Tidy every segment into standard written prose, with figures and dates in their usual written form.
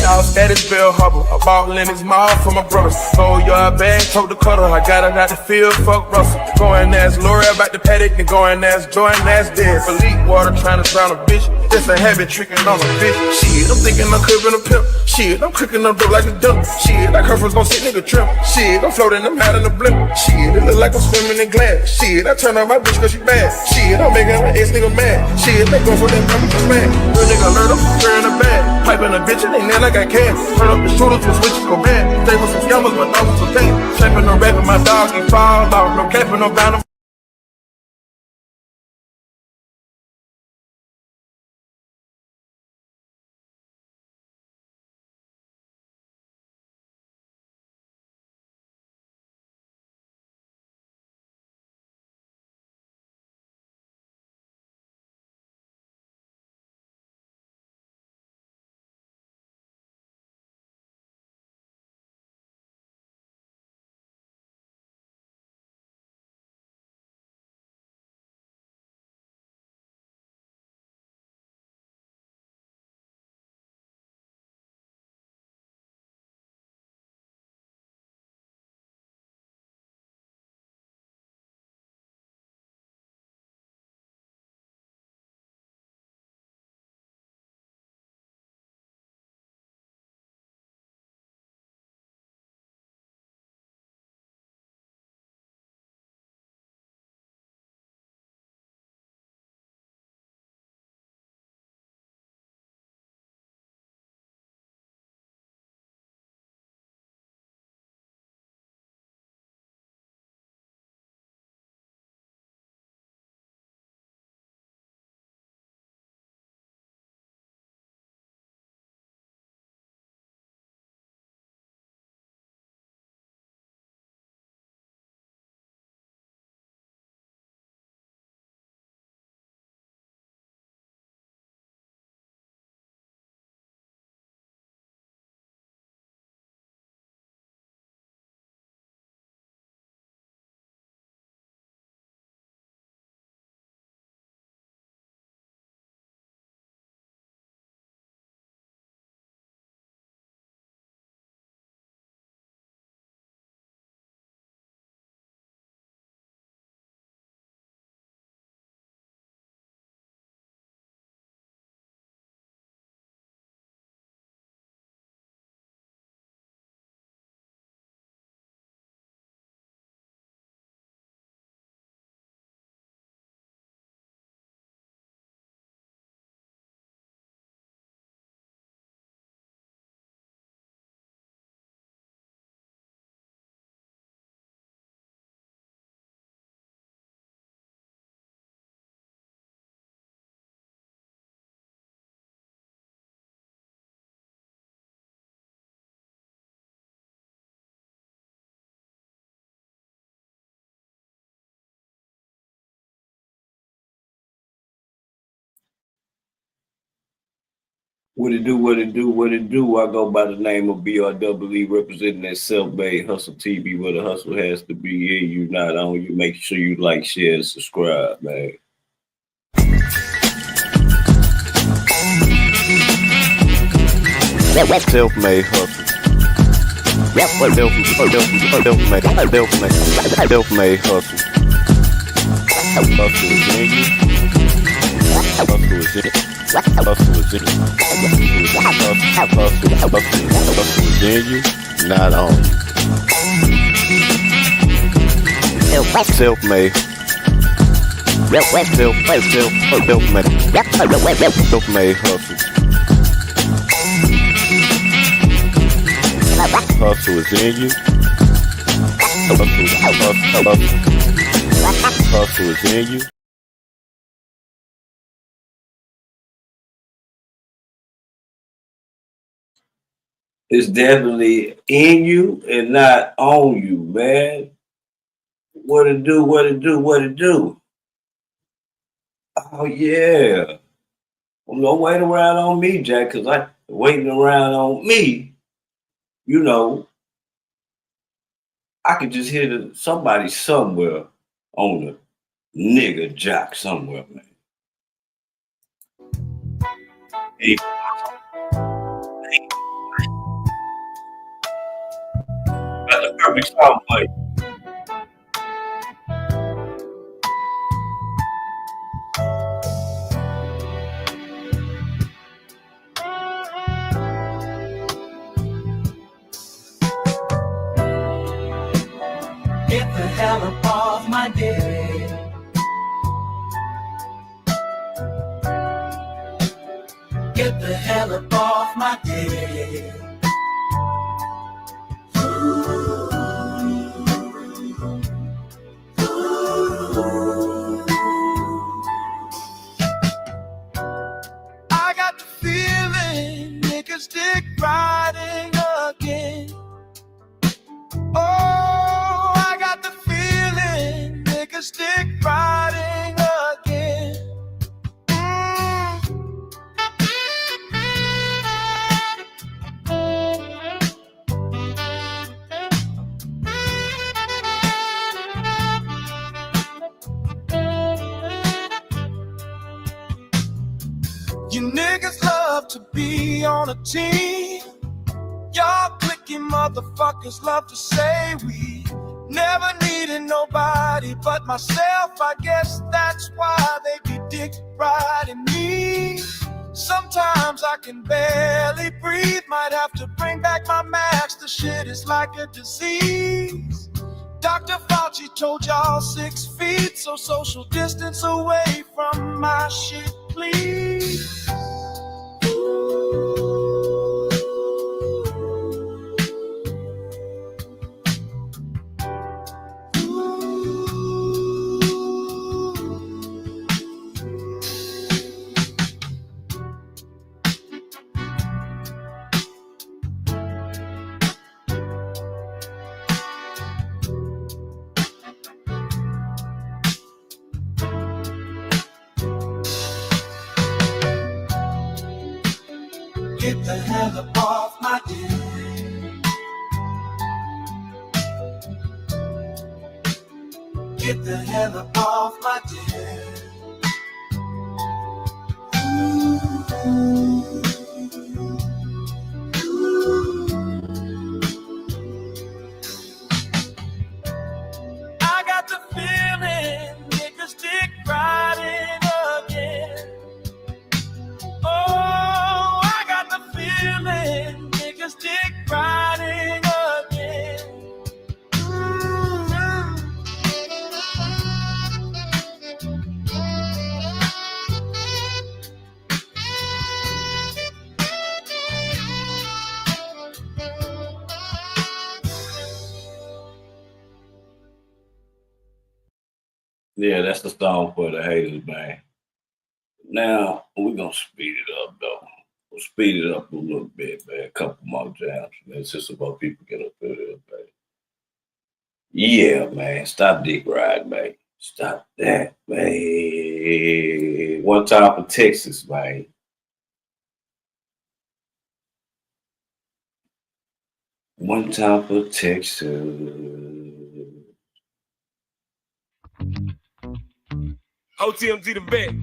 Y'all status Bill Hubble. I bought Lennox Mall for my brothers. Sold your bag, told the cutter. I got it out the field, fuck Russell. Going as L'Oreal about the paddock, and going as Jordan, that's dead. For leak water, trying to drown a bitch. It's a habit, tricking on a bitch. Shit, I'm thinking I'm crippin' a pimp. Shit, I'm cooking up dope like a dump. Shit, like her friends gon' sit nigga trim. Shit, I'm floating them out in the blimp. Shit, it look like I'm swimming in glass. Shit, I turn on my bitch cause she bad. Shit, I'm making my ex nigga mad. Shit, they go for that number for mad. Real nigga learn them, turn the bad. Piping a bitch and they nail like I can. Turn up the shooters with switches go bad. Stay with some scammers, but dogs for pain. Trapping no rapping, my dog, he fall off. No capping, no bound. What it do, what it do, what it do. I go by the name of BRWE, representing that self-made hustle TV, where the hustle has to be in you, not on you. Make sure you like, share, and subscribe, man. Self-made hustle. Self-made hustle. Hustle is in you. Hustle is in you. Hustle is in you. Hustle is in you, not on you. Self-made. Self-made hustle. Hustle is in you. Hustle is in you. It's definitely in you and not on you, man. What it do, what it do, what it do. Oh, yeah. Well, don't wait around on me, Jack, because I waiting around on me, you know, I could just hear somebody somewhere on the nigga jock somewhere, man. Hey, perfect song for you. Get the hell up off my dick. Get the hell up off my dick. I got the feeling niggas dick riding again. Oh, I got the feeling niggas dick riding again. You niggas love to be on a team. Y'all clicky motherfuckers love to say we never needed nobody but myself. I guess that's why they be dick riding me. Sometimes I can barely breathe. Might have to bring back my mask. The shit is like a disease. Dr. Fauci told y'all 6 feet, so social distance away from my shit, please. Get the hell up off my dick. Get the hell up off my dick. I got the feeling niggas dick riding again. Oh, I got the feeling niggas dick riding again. Yeah, that's the song for the haters, man. Now, we're going to speed it up, though. We'll speed it up a little bit, man. A couple more jams. It's just about people get up there, man. Yeah, man. Stop dick ride, man. Stop that, man. One time for Texas, man. One time for Texas. OTMG the vet.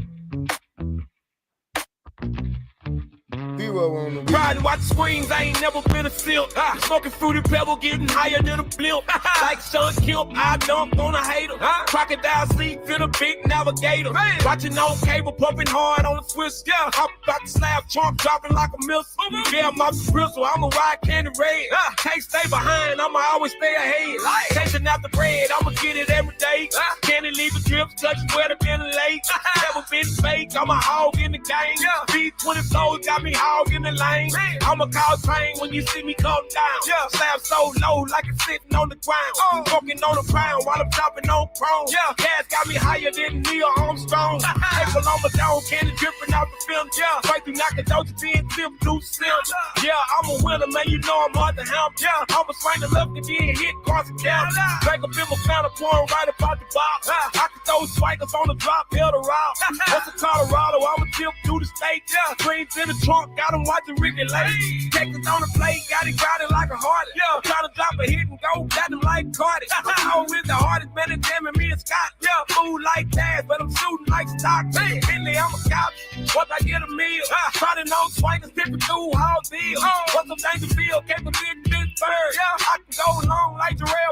Riding, watch the swings, I ain't never been a silk. Smoking fruity pebble, getting higher than a blimp. Like Sean Kemp, I dump on a hater. Crocodile sleep in a big navigator. Watching on cable, pumping hard on the Swiss. Hop about the slab, trunk dropping like a missile. Yeah, I'm off the bristle, I'm a ride candy red. Can't stay behind, I'ma always stay ahead. Chasing out the bread, I'ma get it every day. Candy leave the drips, touching where the been late. Never been fake, I'm a hog in the game. B20 flows got me hog in the lane. I'ma call train when you see me come down. Slab so low like it's sitting on the ground. Walking on the ground while I'm chopping on chrome. Gas got me higher than Neil Armstrong. Apple on my dome, candy dripping out the film. Right through knocking Doja 10, flip through Sims. I'm a winner, man, you know I'm hard to help. I'm a swing the left and then hit cross the down. Drink up in my fountain, pouring right about the box. I can throw swipers on the drop, hell to rock. What's in Colorado, I'ma tip through the state. Dreams in the trunk, got them watching Ricky Lake. Texas on the plate, got it crowded like a Harley. Trying to drop a hit and go, got them like Cardi. I'm with the hardest man in them and me and Scott. Food like that, but I'm shooting like stock. Bentley, I'm a cop. Once I get a meal, trying on swingers, dipping through all deals. What's some Dangerfield, capability this bird. I can go long like Jarrell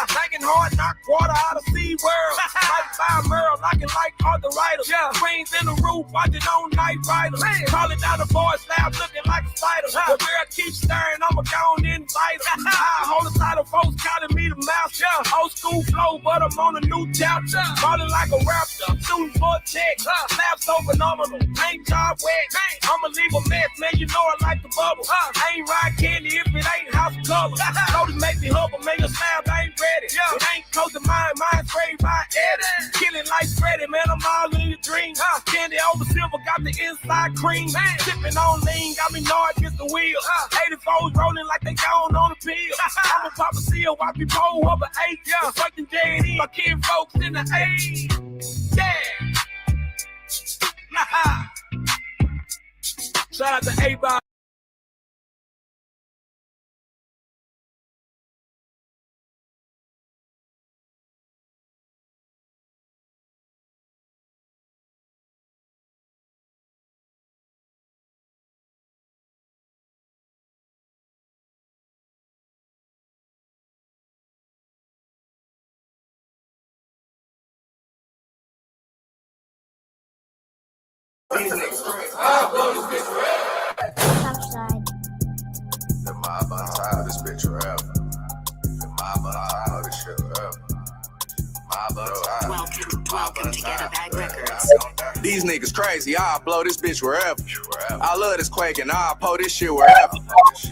Hanging hard, knock water out of Sea World. Right by Merle, knocking like Arthur Ryder. Screens in the roof, watching on Night Rider. Calling down the boys' lab, looking like a spider. The girl keeps staring, I'ma go on invite her. I hold the title, folks calling me the mouse. Old school flow, but I'm on a new chapter. Falling like a raptor, shooting for a check. Slab so phenomenal, paint job wet. I'ma leave a mess, man, you know I like the bubble. I ain't ride candy if it ain't house color. Cody make me humble, man, your slab ain't ready. It ain't close to mine sprayed by Eddie. Killing like Freddy, man, I'm all in your dream. Candy over silver, got the inside cream. Sipping on lean, got me gnawed against the wheel. 84s rolling like they gone on the pill. I'ma pop a seal, watch me pull up an 8. Fucking JD, my kid folks in the 8. Yeah. Shout out to A-Bot. Outside. The mob on top of this bitch forever. The mob on top of this shit forever. Mob on top. Welcome to Get a Bag Records. These niggas crazy, I'll blow this bitch wherever. I love this Quake and I'll pull this shit wherever.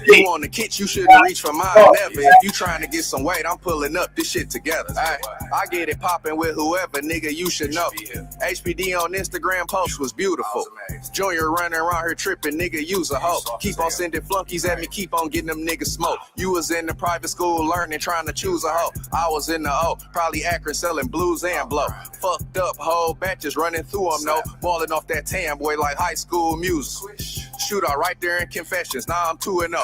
You want the kit, you shouldn't reach for mine, never. If you trying to get some weight, I'm pulling up this shit together. I get it popping with whoever, nigga, you should know. HPD on Instagram post was beautiful. Junior running around here tripping, nigga, use a hoe. Keep on sending flunkies at me, keep on getting them niggas smoke. You was in the private school learning, trying to choose a hoe. I was in the O, probably Akron selling blues and blow. Fucked up whole batches running through them, no. Balling off that tan boy like high school music. Shootout right there in Confessions, now I'm 2-0.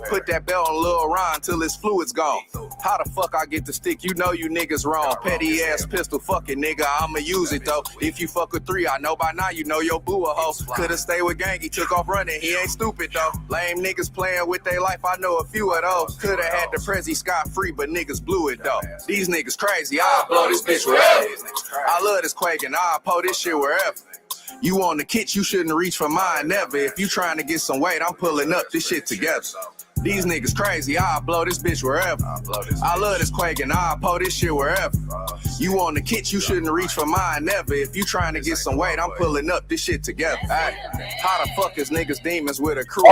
Put that belt on Lil Ron till his fluid's gone. How the fuck I get the stick? You know you niggas wrong. Petty ass pistol, fuck it nigga, I'ma use it though. If you fuck with 3, I know by now you know your boo a hoe. Could've stayed with gang, he took off running, he ain't stupid though. Lame niggas playing with their life, I know a few of those. Could've had the Prezi scot free, but niggas blew it though. These niggas crazy, I'll blow this bitch wherever. I love this Quake and I'll pull this shit wherever. You on the kit, you shouldn't reach for mine, never. If you trying to get some weight, I'm pulling up this shit together. These niggas crazy, I'll blow this bitch wherever. I love this Quake and I'll pull this shit wherever. You on the kit, you shouldn't reach for mine, never. If you trying to get some weight, I'm pulling up this shit together. How the fuck is niggas demons with a crew?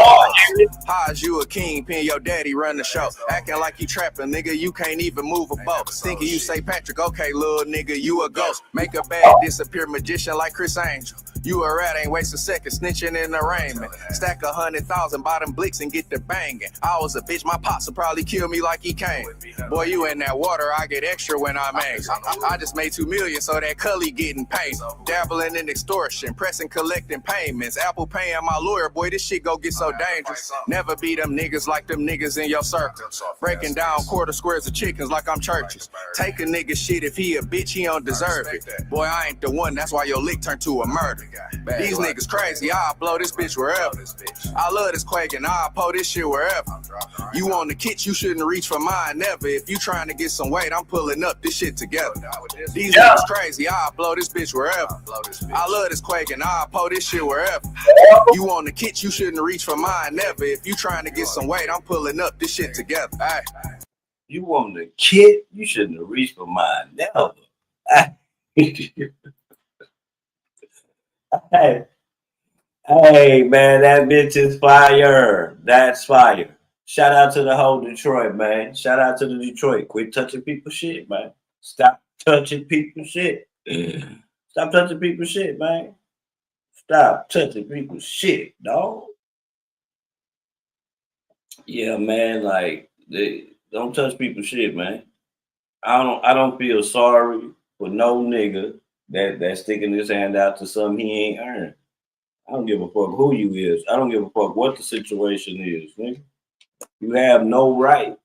How is you a kingpin, your daddy run the show? Acting like you trapping, nigga, you can't even move a boat. Thinking you say Patrick, okay, little nigga, you a ghost. Make a bad disappear magician like Chris Angel. You a rat, ain't waste a second, snitching in the rain, man. Stack 100,000 bottom blicks and get the banging. I was a bitch, my pops would probably kill me like he came. Boy, you in that water, I get extra when I'm angry. I just made $2 million, so that Cully getting paid. Dabbling in extortion, pressing, collecting payments. Apple paying my lawyer, boy, this shit go get so dangerous. Never be them niggas like them niggas in your circle. Breaking down quarter squares of chickens like I'm churches. Take a nigga shit, if he a bitch, he don't deserve it. Boy, I ain't the one, that's why your lick turned to a murder. These niggas crazy, I'll blow this bitch wherever. I love this Quake and I'll pull this shit wherever. You on the kit, you shouldn't reach for mine, never. If you trying to get some weight, I'm pulling up this shit together. These niggas crazy, I'll blow this bitch wherever. I love this Quake and I'll pull this shit wherever. You on the kit, you shouldn't reach for mine, never. If you trying to get some weight, I'm pulling up this shit together. You on the kit, you shouldn't have reached for mine, never. Hey, man, that bitch is fire. That's fire. Shout out to the whole Detroit, man. Shout out to the Detroit. Quit touching people's shit, man. Stop touching people's shit. Stop touching people's shit, man. Stop touching people's shit, dog. Yeah, man, like, don't touch people's shit, man. I don't feel sorry for no nigga that's sticking his hand out to something he ain't earned. I don't give a fuck who you is. I don't give a fuck what the situation is, nigga. You have no right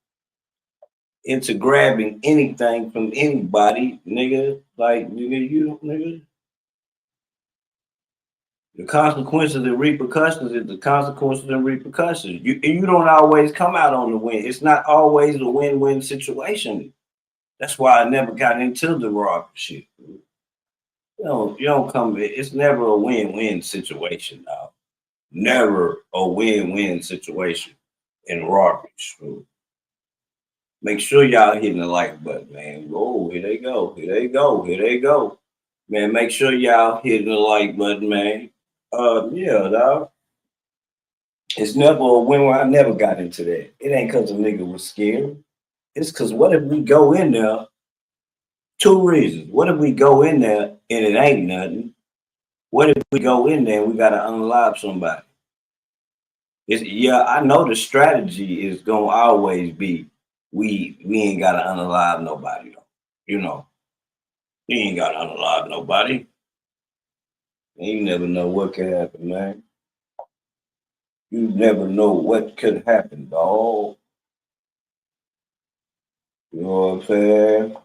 into grabbing anything from anybody, nigga. Like, nigga. The consequences and repercussions is the consequences and repercussions. You don't always come out on the win. It's not always a win-win situation. That's why I never got into the robbery shit. You don't come. It's never a win-win situation, dog. Never a win-win situation in robberies. So make sure y'all hitting the like button, man. Oh, here they go. Here they go. Here they go. Man, make sure y'all hitting the like button, man. Yeah, dog. It's never a win. I never got into that. It ain't because a nigga was scared. It's because what if we go in there? Two reasons. What if we go in there and it ain't nothing? What if we go in there and we gotta unalive somebody? Yeah, I know the strategy is gonna always be we ain't gotta unalive nobody though. You know, we ain't gotta unalive nobody. And you never know what could happen, man. You never know what could happen, dog. You know what I'm saying?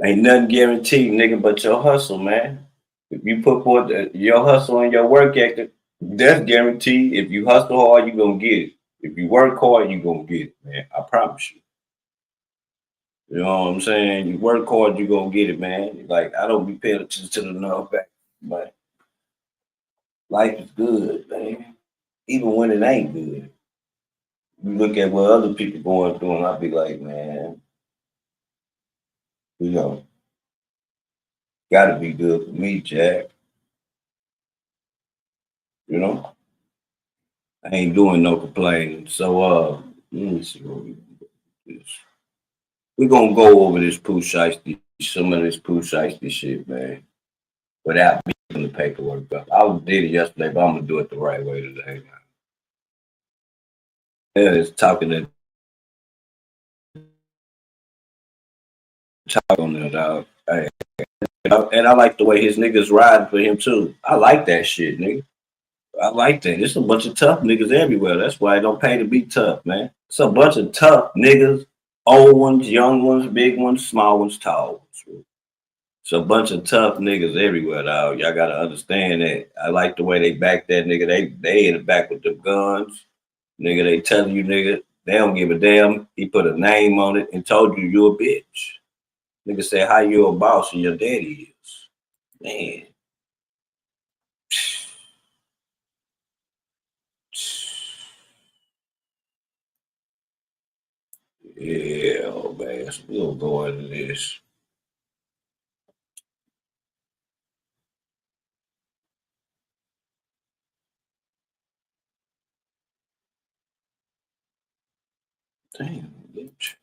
Ain't nothing guaranteed, nigga, but your hustle, man. If you put forth your hustle and your work ethic, that's guaranteed. If you hustle hard, you're gonna get it. If you work hard, you're gonna get it, man. I promise you. You know what I'm saying? You work hard, you're gonna get it, man. Like, I don't be paying attention to the number back, but life is good, man. Even when it ain't good. You look at what other people going through, and I'll be like, man, you know, gotta be good for me, Jack. You know? I ain't doing no complaining. So let me see what we can do with this. We're gonna go over this Pooh Shiesty, some of this Pooh Shiesty shit, man. Without beating the paperwork up. I did it yesterday, but I'm gonna do it the right way today, man. Yeah, it's talking on there, dog. Hey, and I like the way his niggas riding for him too. I like that shit, nigga. I like that. There's a bunch of tough niggas everywhere. That's why it don't pay to be tough, man. It's a bunch of tough niggas, old ones, young ones, big ones, small ones, tall ones. It's a bunch of tough niggas everywhere, dog. Y'all gotta understand that. I like the way they back that nigga. They in the back with the guns. Nigga, they telling you, nigga, they don't give a damn. He put a name on it and told you a bitch. Nigga said how you a boss and your daddy is. Man. Yeah, man. We'll go into this. Damn, bitch.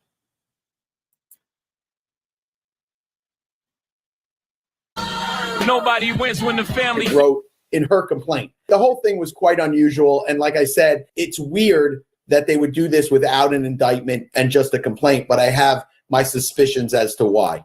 Nobody wins when the family wrote in her complaint. The whole thing was quite unusual. And like I said, it's weird that they would do this without an indictment and just a complaint, but I have my suspicions as to why.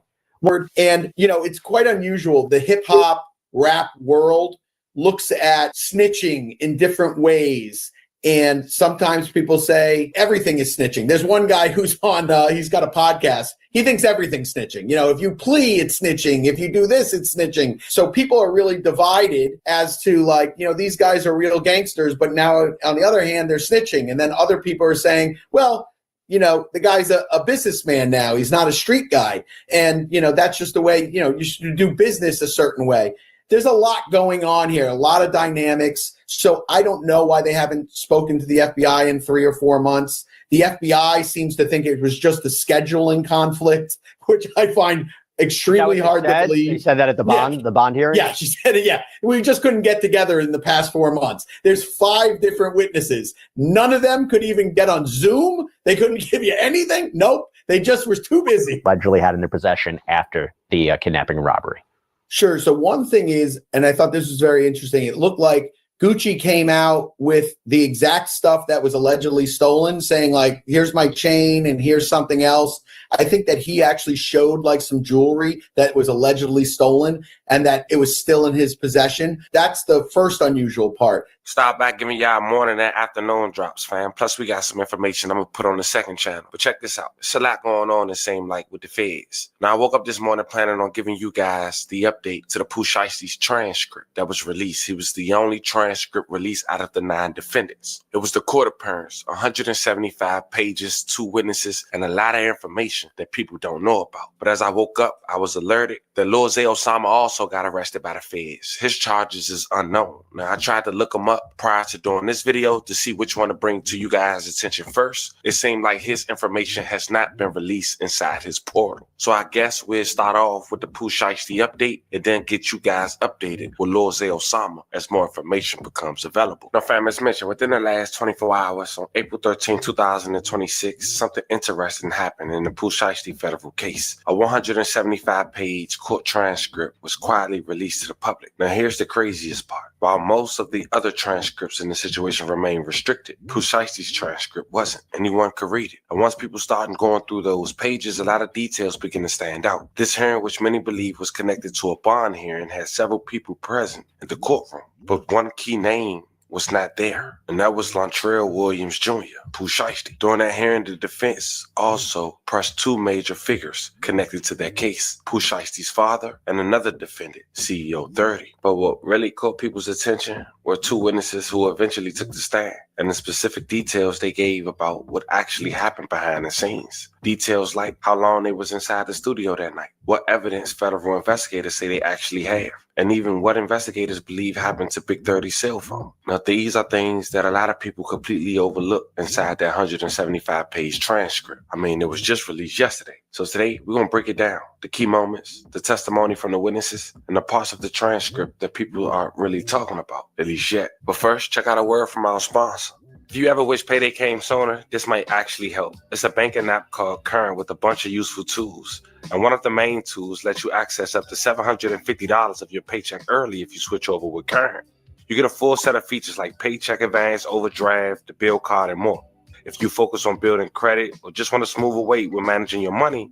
And, you know, it's quite unusual. The hip hop rap world looks at snitching in different ways. And sometimes people say everything is snitching. There's one guy who's on, he's got a podcast. He thinks everything's snitching. You know, if you plea, it's snitching. If you do this, it's snitching. So people are really divided as to like, you know, these guys are real gangsters, but now on the other hand, they're snitching. And then other people are saying, well, you know, the guy's a businessman now. He's not a street guy. And, you know, that's just the way, you know, you should do business a certain way. There's a lot going on here, a lot of dynamics. So I don't know why they haven't spoken to the FBI in 3 or 4 months. The FBI seems to think it was just a scheduling conflict, which I find extremely hard to believe. She said that at the bond hearing? Yeah, she said it. Yeah, we just couldn't get together in the past 4 months. There's 5 different witnesses. None of them could even get on Zoom. They couldn't give you anything. Nope. They just were too busy. Allegedly had in their possession after the kidnapping and robbery. Sure. So one thing is, and I thought this was very interesting, it looked like Gucci came out with the exact stuff that was allegedly stolen, saying like, here's my chain and here's something else. I think that he actually showed like some jewelry that was allegedly stolen and that it was still in his possession. That's the first unusual part. Stop by giving y'all morning and afternoon drops, fam. Plus, we got some information I'm going to put on the second channel. But check this out. There's a lot going on, it seemed like, with the feds. Now, I woke up this morning planning on giving you guys the update to the Pooh Shiesty's transcript that was released. He was the only transcript released out of the 9 defendants. It was the court appearance, 175 pages, 2 witnesses, and a lot of information that people don't know about. But as I woke up, I was alerted that Lord Zay Osama also got arrested by the feds. His charges is unknown. Now, I tried to look him up prior to doing this video to see which one to bring to you guys' attention first. It seemed like his information has not been released inside his portal. So I guess we'll start off with the Pooh Shiesty update and then get you guys updated with Lord Zay Osama as more information becomes available. Now, fam, as mentioned, within the last 24 hours on April 13, 2026, something interesting happened in the Pooh Shiesty federal case. A 175-page court transcript was quietly released to the public. Now, here's the craziest part. While most of the other transcripts in the situation remain restricted, Pooh Shiesty's transcript wasn't. Anyone could read it. And once people started going through those pages, a lot of details begin to stand out. This hearing, which many believe was connected to a bond hearing, had several people present in the courtroom. But one key name was not there, and that was Lontrell Williams Jr., Pooh Shiesty. During that hearing, the defense also pressed 2 major figures connected to that case, Pooh Shiesty's father and another defendant, CEO 30. But what really caught people's attention were 2 witnesses who eventually took the stand, and the specific details they gave about what actually happened behind the scenes. Details like how long they was inside the studio that night, what evidence federal investigators say they actually have, and even what investigators believe happened to Big 30's cell phone. Now, these are things that a lot of people completely overlook inside that 175-page transcript. I mean, it was just released yesterday. So today, we're going to break it down. The key moments, the testimony from the witnesses, and the parts of the transcript that people aren't really talking about, at least yet. But first, check out a word from our sponsor. If you ever wish payday came sooner, this might actually help. It's a banking app called Current with a bunch of useful tools. And one of the main tools lets you access up to $750 of your paycheck early if you switch over with Current. You get a full set of features like paycheck advance, overdraft, the bill card, and more. If you focus on building credit or just want a smoother way with managing your money,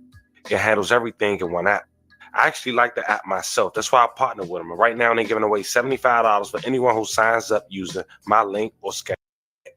it handles everything in one app. I actually like the app myself. That's why I partner with them. And right now, they're giving away $75 for anyone who signs up using my link or scan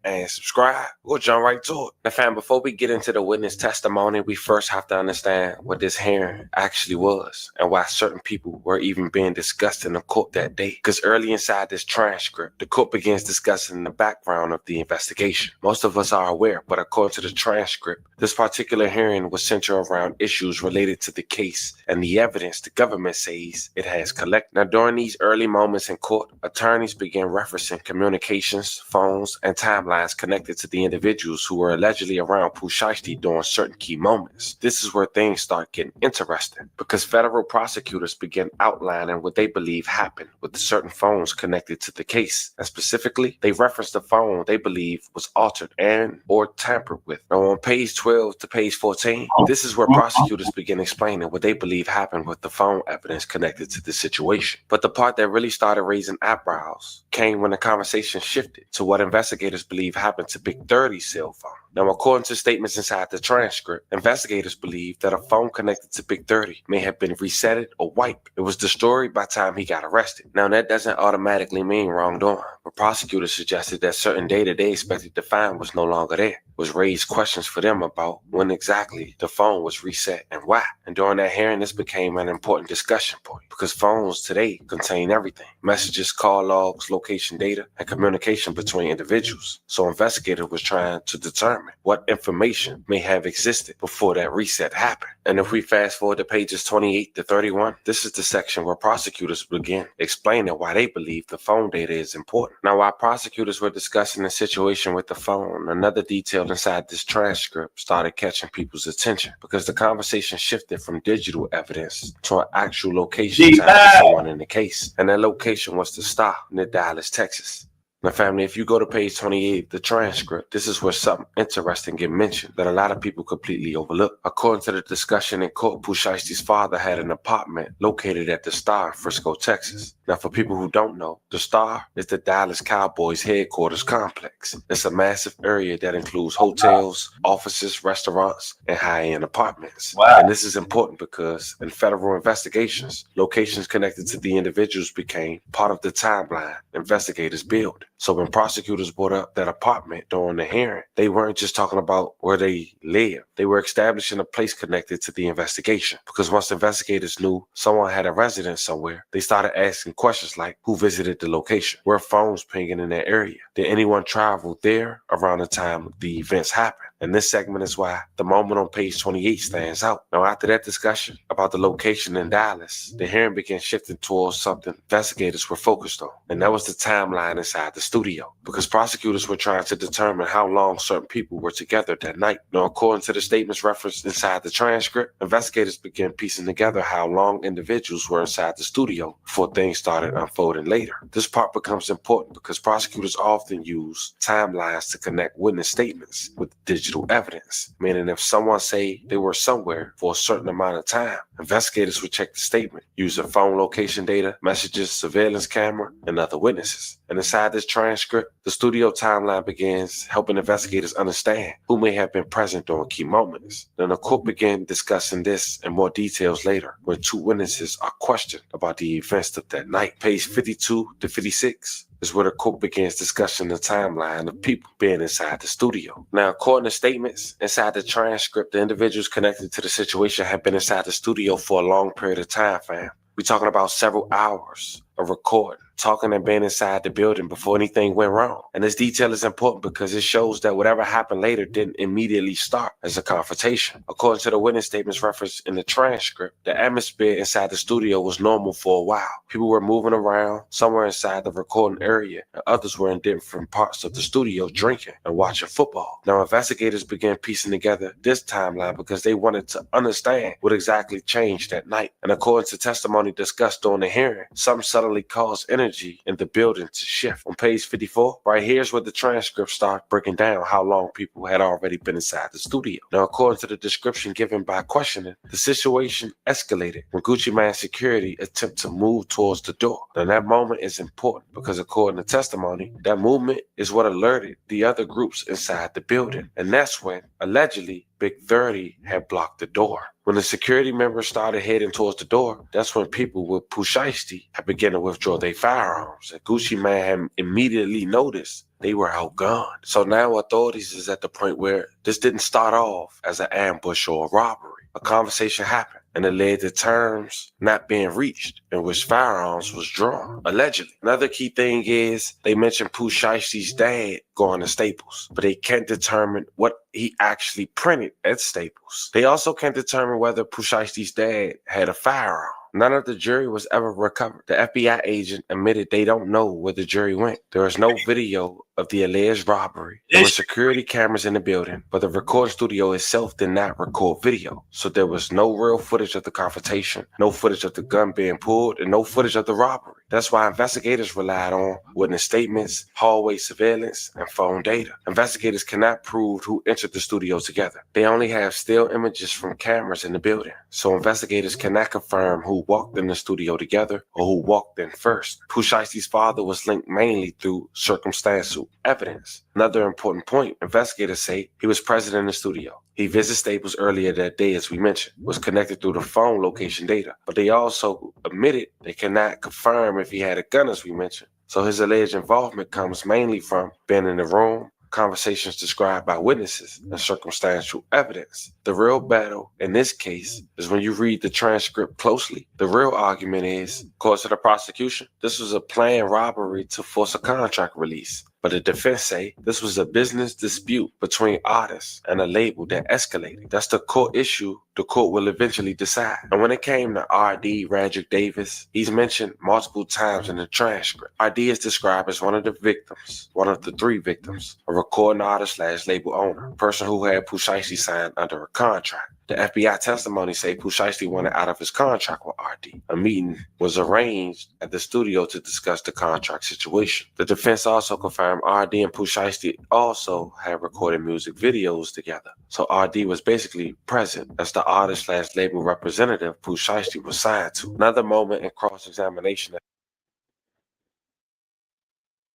and subscribe. We'll jump right to it. Now, fam, before we get into the witness testimony, we first have to understand what this hearing actually was and why certain people were even being discussed in the court that day. Because early inside this transcript, the court begins discussing the background of the investigation. Most of us are aware, but according to the transcript, this particular hearing was centered around issues related to the case and the evidence the government says it has collected. Now, during these early moments in court, attorneys began referencing communications, phones, and timelines connected to the individuals who were allegedly around Pooh Shiesty during certain key moments. This is where things start getting interesting because federal prosecutors began outlining what they believe happened with certain phones connected to the case. And specifically, they referenced the phone they believe was altered and or tampered with. Now, on page 12 to page 14, this is where prosecutors begin explaining what they believe happened with the phone evidence connected to the situation. But the part that really started raising eyebrows came when the conversation shifted to what investigators believe happened to Big 30's cell phone. Now, according to statements inside the transcript, investigators believe that a phone connected to Big 30 may have been resetted or wiped. It was destroyed by the time he got arrested. Now, that doesn't automatically mean wrongdoing, but prosecutors suggested that certain data they expected to find was no longer there, was raised questions for them about when exactly the phone was reset and why. And during that hearing, this became an important discussion point because phones today contain everything: messages, call logs, location data, and communication between individuals. So investigators was trying to determine what information may have existed before that reset happened. And if we fast forward to pages 28 to 31, this is the section where prosecutors begin explaining why they believe the phone data is important. Now, while prosecutors were discussing the situation with the phone, another detail inside this transcript started catching people's attention because the conversation shifted from digital evidence to an actual location tied to someone in the case. And that location was the Star near Dallas, Texas. Now, family, if you go to page 28, the transcript, this is where something interesting get mentioned that a lot of people completely overlook. According to the discussion in court, Pooh Shiesty's father had an apartment located at the Star in Frisco, Texas. Now, for people who don't know, the Star is the Dallas Cowboys headquarters complex. It's a massive area that includes hotels, offices, restaurants, and high-end apartments. Wow. And this is important because in federal investigations, locations connected to the individuals became part of the timeline investigators build. So when prosecutors brought up that apartment during the hearing, they weren't just talking about where they lived. They were establishing a place connected to the investigation. Because once investigators knew someone had a residence somewhere, they started asking questions like who visited the location, were phones pinging in that area, did anyone travel there around the time the events happened. And this segment is why the moment on page 28 stands out. Now, after that discussion about the location in Dallas, the hearing began shifting towards something investigators were focused on. And that was the timeline inside the studio. Because prosecutors were trying to determine how long certain people were together that night. Now, according to the statements referenced inside the transcript, investigators began piecing together how long individuals were inside the studio before things started unfolding later. This part becomes important because prosecutors often use timelines to connect witness statements with digital evidence, meaning if someone say they were somewhere for a certain amount of time, investigators would check the statement using phone location data, messages, surveillance camera, and other witnesses. And inside this transcript, the studio timeline begins helping investigators understand who may have been present during key moments. Then the court began discussing this in more details later, where two witnesses are questioned about the events of that night. Page 52 to 56 is where the court begins discussing the timeline of people being inside the studio. Now, according to statements inside the transcript, the individuals connected to the situation have been inside the studio for a long period of time, fam. We're talking about several hours of recording, talking and being inside the building before anything went wrong. And this detail is important because it shows that whatever happened later didn't immediately start as a confrontation. According to the witness statements referenced in the transcript, the atmosphere inside the studio was normal for a while. People were moving around, some were inside the recording area, and others were in different parts of the studio drinking and watching football. Now, investigators began piecing together this timeline because they wanted to understand what exactly changed that night. And according to testimony discussed during the hearing, some suddenly caused energy in the building to shift. On page 54, right here's where the transcript starts breaking down how long people had already been inside the studio. Now, according to the description given by questioning, the situation escalated when Gucci Mane's security attempted to move towards the door. Now, that moment is important because according to testimony, that movement is what alerted the other groups inside the building. And that's when, allegedly, Big 30 had blocked the door. When the security members started heading towards the door, that's when people with Pusheisty had begun to withdraw their firearms. And Gucci Mane had immediately noticed they were outgunned. So now authorities is at the point where this didn't start off as an ambush or a robbery. A conversation happened, and it led to terms not being reached in which firearms was drawn, allegedly. Another key thing is they mentioned Pusheisty's dad going to Staples, but they can't determine what he actually printed at Staples. They also can't determine whether Pusheisty's dad had a firearm. None of the jury was ever recovered. The FBI agent admitted they don't know where the jury went. There is no video of the alleged robbery. There were security cameras in the building, but the recording studio itself did not record video. So there was no real footage of the confrontation, no footage of the gun being pulled, and no footage of the robbery. That's why investigators relied on witness statements, hallway surveillance, and phone data. Investigators cannot prove who entered the studio together. They only have still images from cameras in the building. So investigators cannot confirm who walked in the studio together or who walked in first. Pusheisty's father was linked mainly through circumstantial evidence. Another important point, investigators say he was present in the studio. He visited Staples earlier that day, as we mentioned, was connected through the phone location data. But they also admitted they cannot confirm if he had a gun, as we mentioned. So his alleged involvement comes mainly from being in the room, conversations described by witnesses, and circumstantial evidence. The real battle in this case is when you read the transcript closely. The real argument is, according to the prosecution, this was a planned robbery to force a contract release. But the defense say this was a business dispute between artists and a label that escalated. That's the court issue the court will eventually decide. And when it came to R.D. Radrick Davis, he's mentioned multiple times in the transcript. R.D. is described as one of the victims, one of the three victims, a recording artist / label owner, a person who had Pusheisty signed under a contract. The FBI testimony say Pusheisty wanted out of his contract with R.D. A meeting was arranged at the studio to discuss the contract situation. The defense also confirmed R.D. and Pusheisty also had recorded music videos together. So R.D. was basically present as the artist / label representative Pusheisty was signed to. Another moment in cross-examination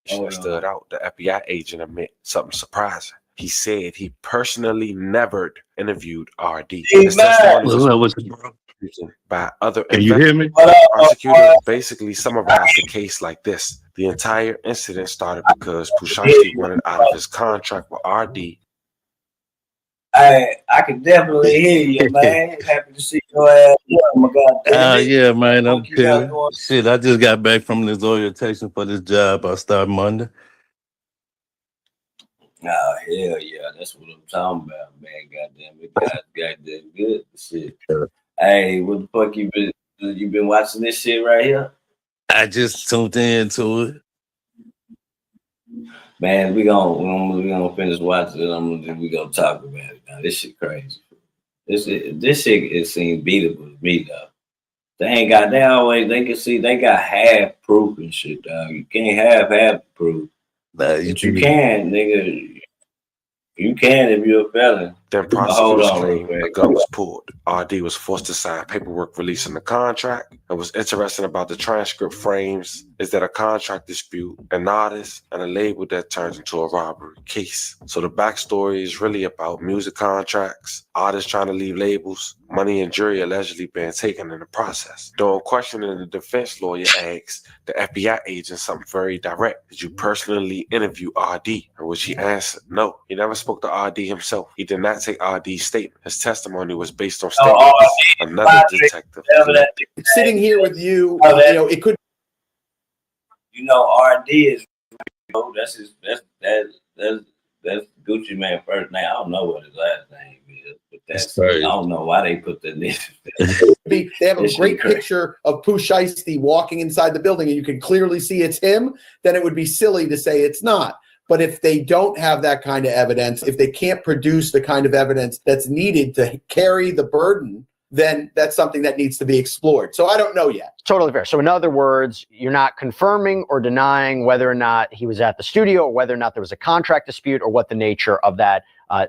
that stood out, the FBI agent admit something surprising. he said he personally never interviewed RD. Hey, His man. testimony was What's up, bro? by other Can you hear me? What up, prosecutor basically summarized the case like this. The entire incident started because Pushanski wanted out of his contract with RD. I can definitely hear you, man. Happy to see your ass. Oh my God. Yeah, man, I'm What you got chilling. going? Shit, I just got back from this orientation for this job. I start Monday. Oh, hell yeah. That's what I'm talking about, man. Goddamn it. Goddamn good shit. Hey, what the fuck you been watching this shit right here? I just tuned into it. Man, we gonna finish watching it. We gonna talk about it now. This shit crazy. This shit it seems beatable to me though. They can see they got half proof and shit, dog. You can't have half proof. Nah, But you can, nigga. You can if you're a felon. Then prosecutors claimed a gun was pulled. RD was forced to sign paperwork releasing the contract. And what's interesting about the transcript frames is that a contract dispute, an artist, and a label that turns into a robbery case. So the backstory is really about music contracts, artists trying to leave labels, money and jury allegedly being taken in the process. During questioning, the defense lawyer asks the FBI agent something very direct. Did you personally interview RD? And which he answered, no. He never spoke to RD himself. He did not take RD's statement. His testimony was based on statements another detective. Sitting here with you, you know, it could. You know, RD is. That's Gucci Man first name. I don't know what his last name is, but that's I don't know why they put that in. They have a great picture of Pooh Shiesty walking inside the building, and you can clearly see it's him. Then it would be silly to say it's not. But if they don't have that kind of evidence, if they can't produce the kind of evidence that's needed to carry the burden, then that's something that needs to be explored. So I don't know yet. Totally fair. So in other words, you're not confirming or denying whether or not he was at the studio, or whether or not there was a contract dispute, or what the nature of that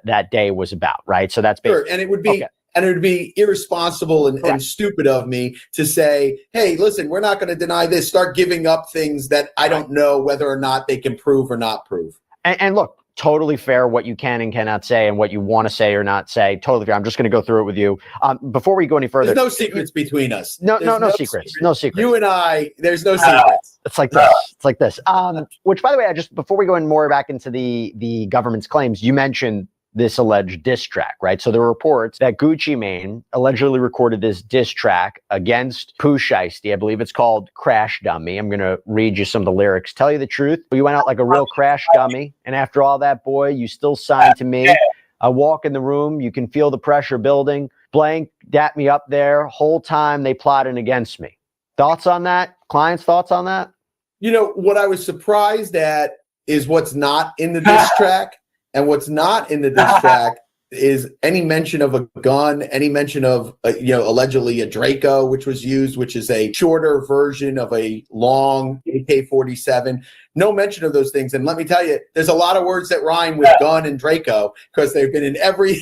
that day was about, right? So that's sure. And it would be. Okay. And it would be irresponsible and stupid of me to say, hey, listen, we're not going to deny this. Start giving up things that I don't know whether or not they can prove or not prove. And look, totally fair what you can and cannot say and what you want to say or not say. Totally fair. I'm just going to go through it with you. Before we go any further. There's no secrets between us. No secrets. No secrets. You and I, there's no secrets. It's like this. It's like this. Which, by the way, before we go in more back into the government's claims, you mentioned this alleged diss track, right? So there were reports that Gucci Mane allegedly recorded this diss track against Pooh Shiesty. I believe it's called Crash Dummy. I'm going to read you some of the lyrics. Tell you the truth, you went out like a real crash dummy. And after all that, boy, you still signed to me. I walk in the room, you can feel the pressure building. Blank, dat me up there. Whole time they plotting against me. Thoughts on that? Clients' thoughts on that? You know, what I was surprised at is what's not in the diss track. And what's not in the diss track is any mention of a gun, any mention of, allegedly a Draco, which was used, which is a shorter version of a long AK-47. No mention of those things. And let me tell you, there's a lot of words that rhyme with gun and Draco because they've been in every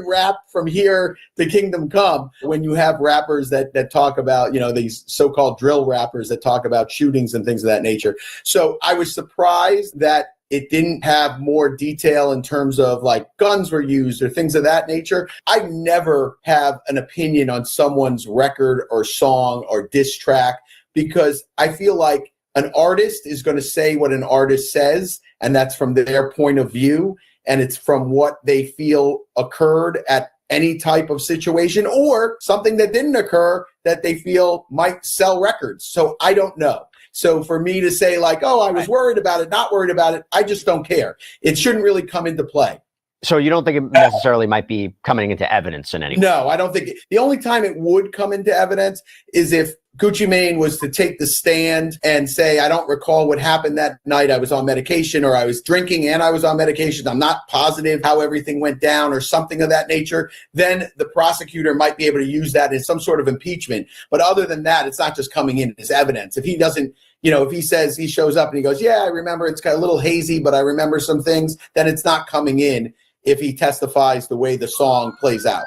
rap from here to Kingdom Come. When you have rappers that talk about, these so-called drill rappers that talk about shootings and things of that nature. So I was surprised that it didn't have more detail in terms of like guns were used or things of that nature. I never have an opinion on someone's record or song or diss track because I feel like an artist is going to say what an artist says, and that's from their point of view, and it's from what they feel occurred at any type of situation or something that didn't occur that they feel might sell records. So I don't know. So for me to say like, oh, I was worried about it, not worried about it, I just don't care. It shouldn't really come into play. So you don't think it necessarily might be coming into evidence in any way? No, I don't think the only time it would come into evidence is if Gucci Mane was to take the stand and say, I don't recall what happened that night. I was on medication or I was drinking and I was on medication. I'm not positive how everything went down or something of that nature. Then the prosecutor might be able to use that in some sort of impeachment. But other than that, it's not just coming in as evidence. If he doesn't, if he says he shows up and he goes, yeah, I remember it's kind of a little hazy, but I remember some things, then it's not coming in if he testifies the way the song plays out.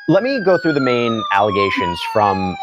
Let me go through the main allegations from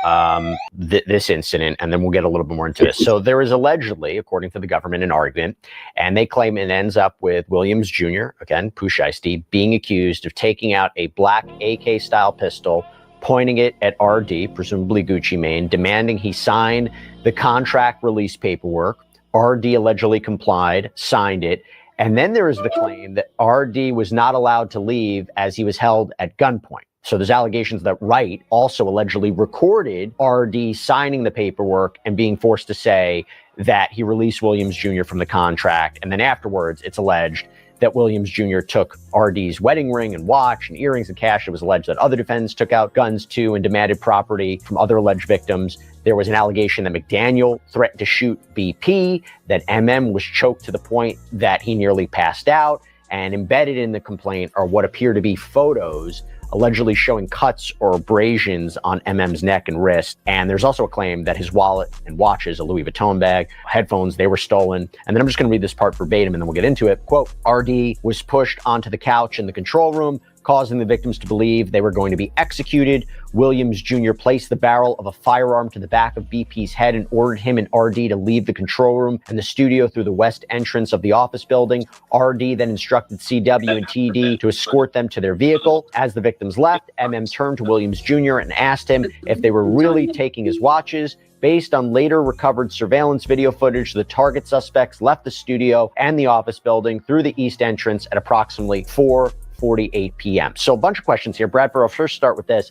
this incident, and then we'll get a little bit more into this. So there is allegedly, according to the government, an argument, and they claim it ends up with Williams Jr., again, Pooh Shiesty, being accused of taking out a black AK-style pistol, pointing it at RD, presumably Gucci Mane, demanding he sign the contract release paperwork. RD allegedly complied, signed it, and then there is the claim that RD was not allowed to leave as he was held at gunpoint. So there's allegations that Wright also allegedly recorded RD signing the paperwork and being forced to say that he released Williams Jr. from the contract. And then afterwards, it's alleged that Williams Jr. took RD's wedding ring and watch and earrings and cash. It was alleged that other defendants took out guns too and demanded property from other alleged victims. There was an allegation that McDaniel threatened to shoot BP, that MM was choked to the point that he nearly passed out. And embedded in the complaint are what appear to be photos allegedly showing cuts or abrasions on MM's neck and wrist. And there's also a claim that his wallet and watches, a Louis Vuitton bag, headphones, they were stolen. And then I'm just going to read this part verbatim and then we'll get into it. Quote, RD was pushed onto the couch in the control room, causing the victims to believe they were going to be executed. Williams Jr. placed the barrel of a firearm to the back of BP's head and ordered him and RD to leave the control room and the studio through the west entrance of the office building. RD then instructed CW and TD to escort them to their vehicle. As the victims left, MM turned to Williams Jr. and asked him if they were really taking his watches. Based on later recovered surveillance video footage, the target suspects left the studio and the office building through the east entrance at approximately 4:48 p.m. So a bunch of questions here. Bradford, I'll first start with this.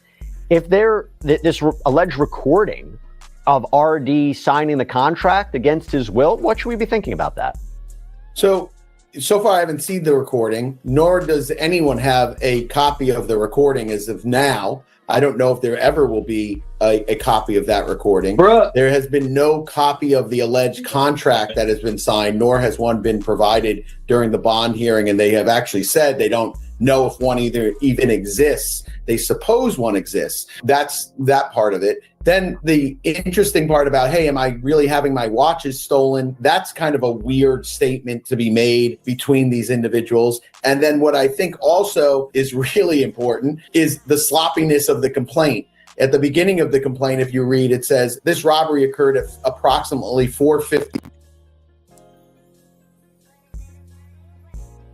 If this alleged recording of RD signing the contract against his will, what should we be thinking about that? So far I haven't seen the recording, nor does anyone have a copy of the recording as of now. I don't know if there ever will be a copy of that recording. Bruh. There has been no copy of the alleged contract that has been signed, nor has one been provided during the bond hearing. And they have actually said they don't know if one even exists. They suppose one exists. That's that part of it. Then the interesting part about, hey, am I really having my watches stolen? That's kind of a weird statement to be made between these individuals. And then what I think also is really important is the sloppiness of the complaint. At the beginning of the complaint, if you read, it says this robbery occurred at approximately 4:50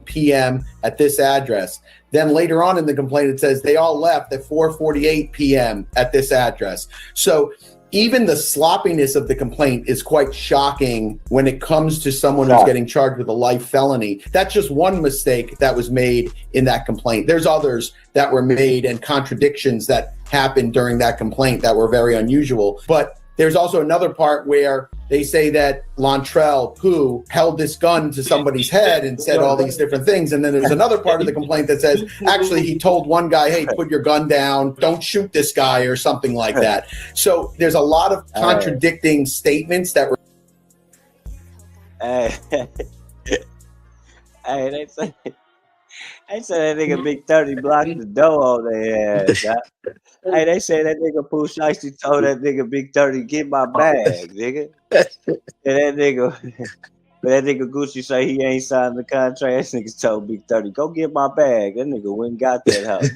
p.m. at this address. Then later on in the complaint, it says they all left at 4:48 p.m. at this address. So even the sloppiness of the complaint is quite shocking when it comes to someone who's getting charged with a life felony. That's just one mistake that was made in that complaint. There's others that were made and contradictions that happened during that complaint that were very unusual. But there's also another part where they say that Lontrell Pooh held this gun to somebody's head and said all these different things. And then there's another part of the complaint that says, actually, he told one guy, hey, put your gun down, don't shoot this guy or something like that. So there's a lot of contradicting statements that were. Hey, they say that nigga Big 30 blocked the door on their ass. Hey, they say that nigga Pooh Shiesty told that nigga Big 30, get my bag, nigga. And that nigga Gucci say he ain't signed the contract. That nigga told Big 30, go get my bag. That nigga went and got that house.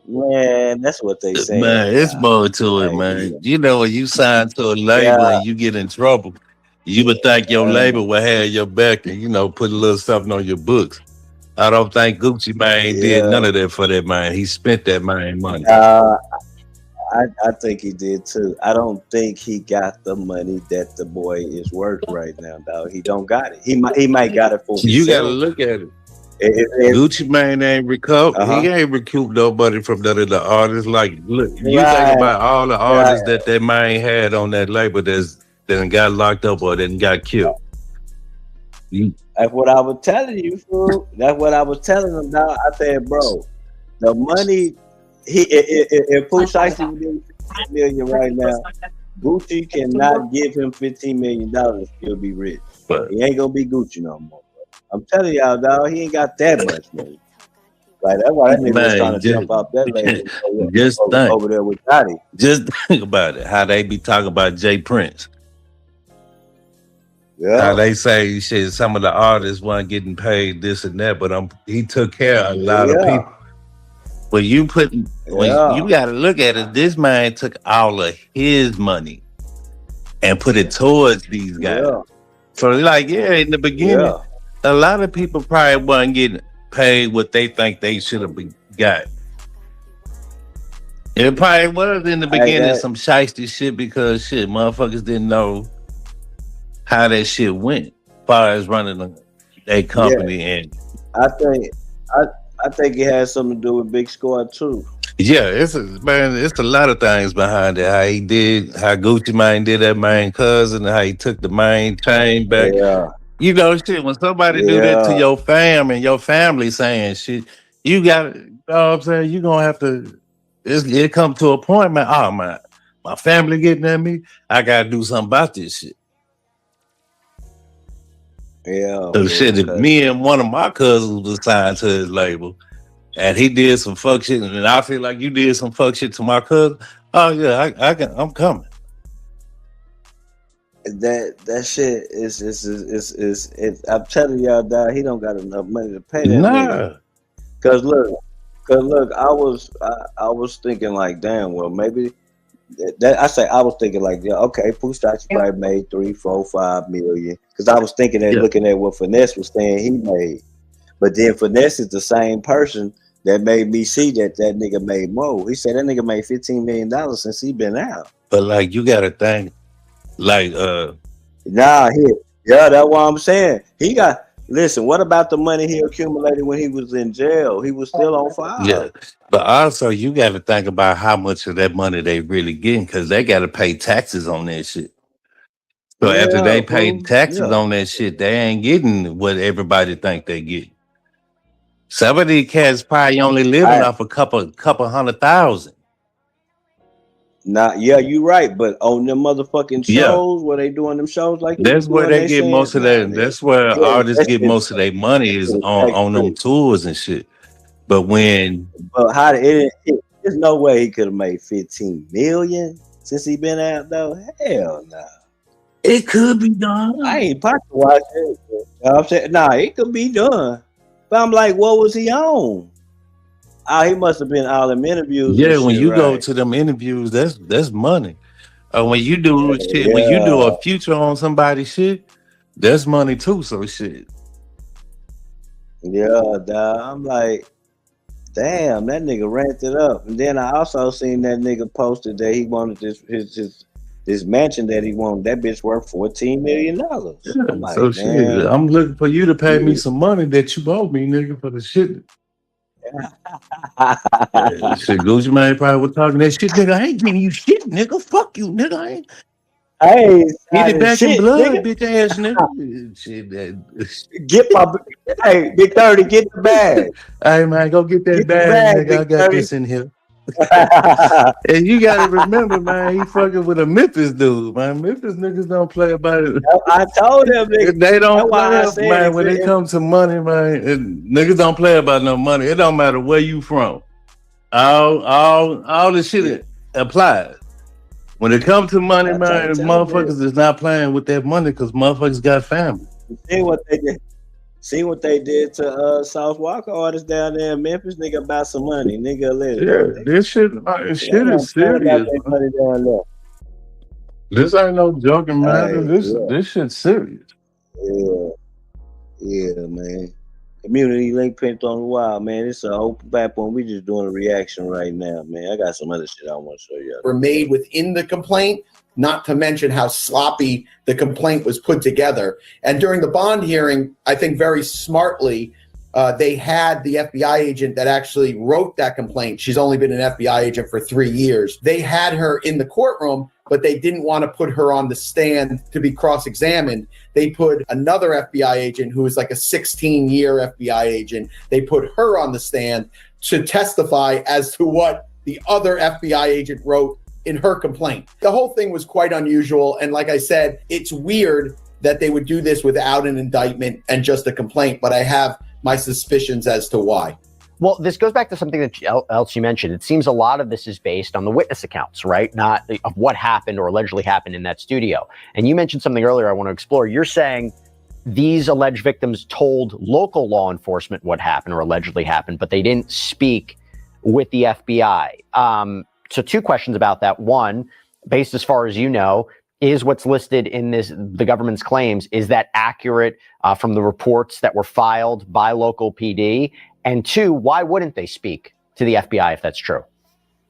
Man, that's what they say. Man, it's more to it, man. You know, when you sign to a label and you get in trouble, you would think your label would have your back and, you know, put a little something on your books. I don't think Gucci Mane did none of that for that man. He spent that man money. I think he did too. I don't think he got the money that the boy is worth right now, dog. He don't got it. He might got it for himself. You gotta look at it. Gucci Mane ain't recovered. He ain't recouped nobody from none of the artists. Like, look, you think about all the artists that man had on that label that got locked up or that got killed. That's what I was telling you, fool. That's what I was telling him, dog. I said, bro, the money if Pooh Shiesty was getting $15 million right now, Gucci cannot give him $15 million and still be rich. But he ain't gonna be Gucci no more. Bro. I'm telling y'all, dog, he ain't got that much money. Like that's why that nigga was trying to jump off that lane over there with Gotti. Just think about it. How they be talking about Jay Prince. Yeah. How they say shit, some of the artists weren't getting paid this and that, but he took care of a lot of people. When you put, when Yeah. you got to look at it, this man took all of his money and put it towards these guys. Yeah. So like, yeah, in the beginning, Yeah. a lot of people probably wasn't getting paid what they think they should have got. It probably was in the Hey, beginning that, some shiesty shit because shit, motherfuckers didn't know how that shit went as far as running a yeah, company. And I think I think it has something to do with Big Score too. yeah, it's a lot of things behind it. How Gucci Mane did that man cousin, how he took the main chain back. Yeah. You know, shit, when somebody do that to Yeah. your fam and your family saying shit, you got, you know what I'm saying? You gonna have to, it come to a point, man, oh man, my family getting at me, I gotta do something about this shit. Yeah. So shit, if me and one of my cousins was signed to his label and he did some fuck shit and I feel like you did some fuck shit to my cousin, oh yeah, I'm coming. That shit is I'm telling y'all, dog, he don't got enough money to pay that nigga. Nah. Cause look, I was thinking like, damn, well maybe I was thinking like, yeah, okay, Poochie probably made 3, 4, 5 million. Cause I was thinking that looking at what Finesse was saying he made. But then Finesse is the same person that made me see that nigga made more. He said that nigga made $15 million since he been out. But like you gotta think, like yeah, that's what I'm saying. He got, listen, what about the money he accumulated when he was in jail? He was still on fire. yeah, but also you got to think about how much of that money they really getting because they got to pay taxes on that shit. So after they pay taxes on that shit, they ain't getting what everybody think they get. Some of these cats probably only living off a couple $100,000. Nah, yeah, you right, but on them motherfucking shows where they doing them shows like that's where they get most of that. That's where artists get most of their money is on them tours and shit. But how there's no way he could have made 15 million since he been out though. Hell no. It could be done. I ain't about to watch it. You know I'm saying? Nah, it could be done. But I'm like, what was he on? Oh, he must have been all them interviews. Yeah, when you go to them interviews, that's money. When you do when you do a feature on somebody's shit, that's money too. So shit. Yeah, dog. I'm like, damn, that nigga ramped it up. And then I also seen that nigga posted that he wanted this mansion that he wanted. That bitch worth $14 million. I'm like, so shit, I'm looking for you to pay me some money that you owe me, nigga, for the shit. Shit, Gucci Mane probably was talking that shit, nigga. I ain't giving you shit, nigga. Fuck you, nigga. I ain't get it back in blood, nigga. Bitch ass nigga. Shit, get my Big 30, get the bag. Hey man, go get that bag, nigga. I got this in here. And you gotta remember, man, he fucking with a Memphis dude, man. Memphis niggas don't play about it. I told them niggas, they don't play, man. When it comes to money, man, niggas don't play about no money. It don't matter where you from. All the shit applies. When it comes to money, man, motherfuckers is not playing with that money because motherfuckers got family. See what they did to South Walker artists down there in Memphis. Nigga, buy some money. Nigga, yeah, this shit is serious. This ain't no joking matter. This shit's serious. Yeah, man. Community link print on the wild, man. It's an open platform. We just doing a reaction right now, man. I got some other shit I want to show you. Were made within the complaint, not to mention how sloppy the complaint was put together. And during the bond hearing, I think very smartly, they had the FBI agent that actually wrote that complaint. She's only been an FBI agent for 3 years. They had her in the courtroom, but they didn't want to put her on the stand to be cross-examined. They put another FBI agent who was like a 16-year FBI agent. They put her on the stand to testify as to what the other FBI agent wrote in her complaint. The whole thing was quite unusual. And like I said, it's weird that they would do this without an indictment and just a complaint, but I have my suspicions as to why. Well, this goes back to something that else you mentioned. It seems a lot of this is based on the witness accounts, right? Not of what happened or allegedly happened in that studio. And you mentioned something earlier I want to explore. You're saying these alleged victims told local law enforcement what happened or allegedly happened, but they didn't speak with the FBI. So two questions about that. One, based as far as you know, is what's listed in the government's claims, is that accurate from the reports that were filed by local PD? And two, why wouldn't they speak to the FBI if that's true?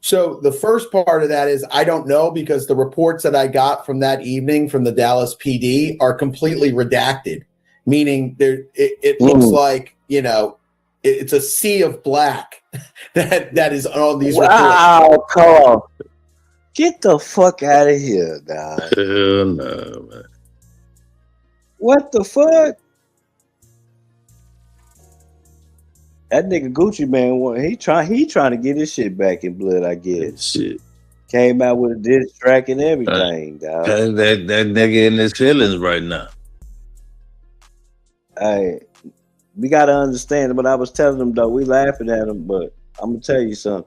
So the first part of that is I don't know, because the reports that I got from that evening from the Dallas PD are completely redacted, meaning it looks like, it's a sea of black that is on these reports. Wow, come on. Get the fuck out of here, dog. Hell no, man. What the fuck? That nigga Gucci man, he trying to get his shit back in blood, I guess. Shit. Came out with a diss track and everything, dog. That nigga in his feelings right now. Hey, we gotta understand what I was telling them though. We laughing at them, but I'm gonna tell you something.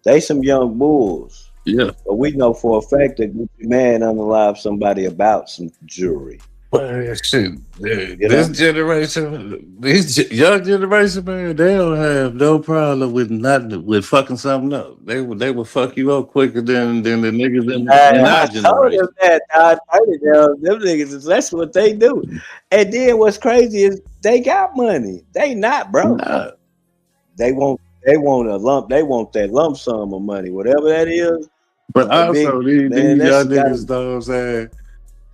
They some young bulls. Yeah. But we know for a fact that Gucci man unalive somebody about some jewelry. Well, shit, this generation, this young generation, man, they don't have no problem with fucking something up. They will fuck you up quicker than the niggas in our I told generation. them that. I told them niggas, that's what they do. And then what's crazy is they got money. They not, bro. Nah. They want a lump. They want that lump sum of money, whatever that is. But also these young niggas, gotta, know what I'm saying?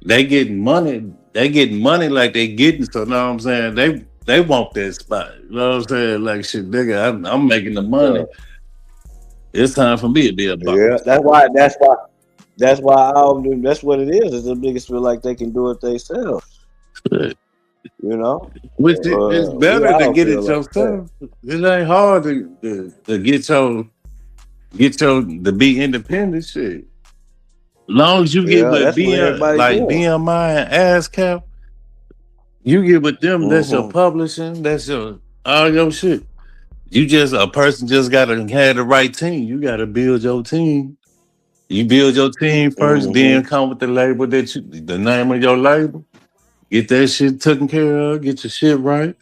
They getting money. They getting money like they getting. So, know what I'm saying? They want that spot. You know what I'm saying? Like, shit, nigga, I'm making the money. Yeah. It's time for me to be a boss. Yeah, that's why all of them, that's what it is the niggas feel like they can do it themselves. Shit. You know? Which it's better to get it yourself. It ain't hard to to be independent shit. Long as you get with BMI and ASCAP, you get with them, that's your publishing, that's your all your shit. You just a person just gotta have the right team. You gotta build your team. You build your team first, then come with the label the name of your label. Get that shit taken care of, get your shit right.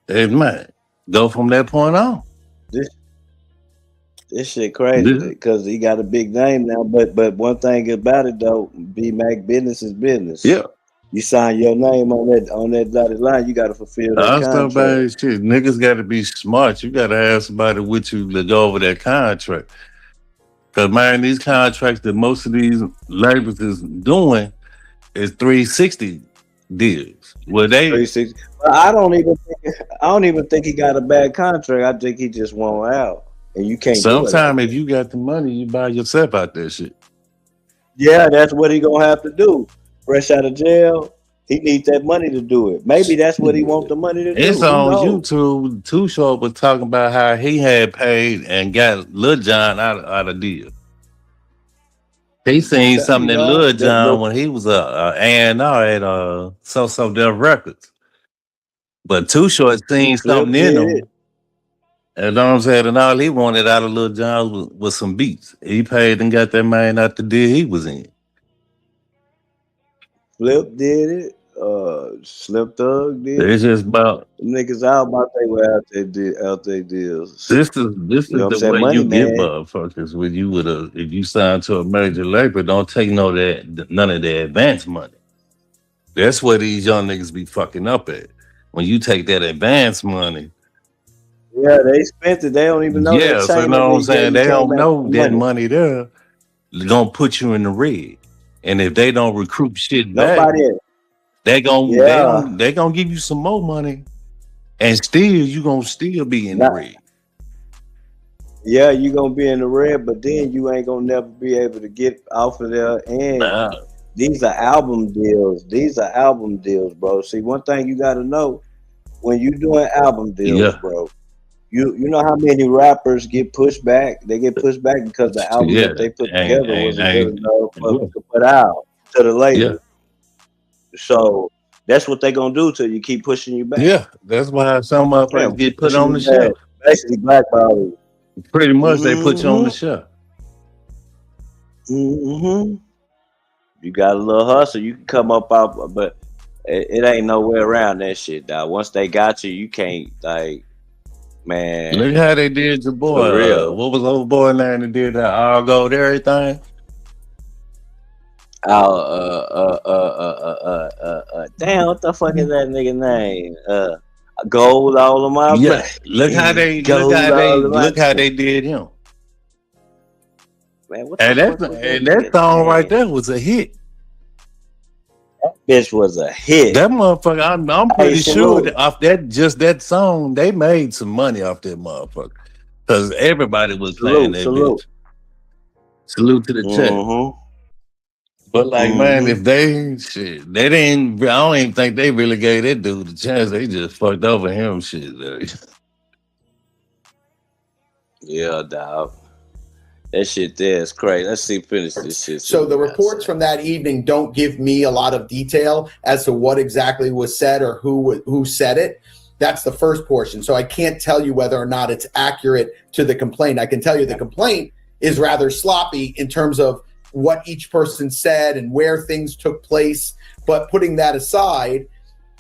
And man, go from that point on. This shit crazy because he got a big name now. But one thing about it though, B-Mac, business is business. Yeah. You sign your name on that dotted line, you gotta fulfill that contract. Shit. Niggas gotta be smart. You gotta have somebody with you to go over that contract. Cause man, these contracts that most of these labels is doing is 360 deals. Well, 360. But I don't even think he got a bad contract. I think he just won't out. And you can't. Sometimes if you got the money, you buy yourself out that shit. Yeah, that's what he gonna have to do. Fresh out of jail, he needs that money to do it. Maybe that's what he want the money to do. It's on YouTube. Too Short was talking about how he had paid and got Lil Jon out of deal. He seen something in Lil Jon when he was a A&R at So Def Records. But Too Short seen something in him. And know what I'm saying? And all he wanted out of Lil Jon was some beats. He paid and got that man out the deal he was in. Flip did it. Slim Thug did it. It's just about niggas out about they were out their deals. This is the way money, you get motherfuckers when you if you sign to a major label, don't take none of the advance money. That's where these young niggas be fucking up at. When you take that advance money. Yeah, they spent it. They don't even know. Yeah, so you know what I'm saying? They don't know that money there gonna put you in the red. And if they don't recruit shit back, they gonna give you some more money, and still you gonna still be in the red. Yeah, you gonna be in the red, but then you ain't gonna never be able to get off of there. And these are album deals. These are album deals, bro. See, one thing you gotta know when you doing album deals, bro. You know how many rappers get pushed back? They get pushed back because the album that they put together wasn't good enough to put out to the label. Yeah. So that's what they gonna do till you keep pushing you back. Yeah, that's why some motherfuckers get put on the shelf. Basically, blackball. Pretty much, they put you on the shelf. You got a little hustle, you can come up out, but it ain't no way around that shit, dog. Once they got you, you can't Man, Look how they did your boy. for real. What was old boy name that did that all gold everything? Damn, what the fuck is that nigga name? Gold all of my Yeah, look how they did him. Man, what And the that fuck was and that song right there was a hit. Bitch was a hit. That motherfucker, I'm pretty sure salute. that off that song, they made some money off that motherfucker. Because everybody was playing that bitch. Salute to the chat. Mm-hmm. But like, man, if they didn't. I don't even think they really gave that dude a chance. They just fucked over him, shit. Yeah, dog. That shit there is crazy. Let's see, finish this shit. So the reports from that evening don't give me a lot of detail as to what exactly was said or who said it. That's the first portion. So I can't tell you whether or not it's accurate to the complaint. I can tell you the complaint is rather sloppy in terms of what each person said and where things took place. But putting that aside,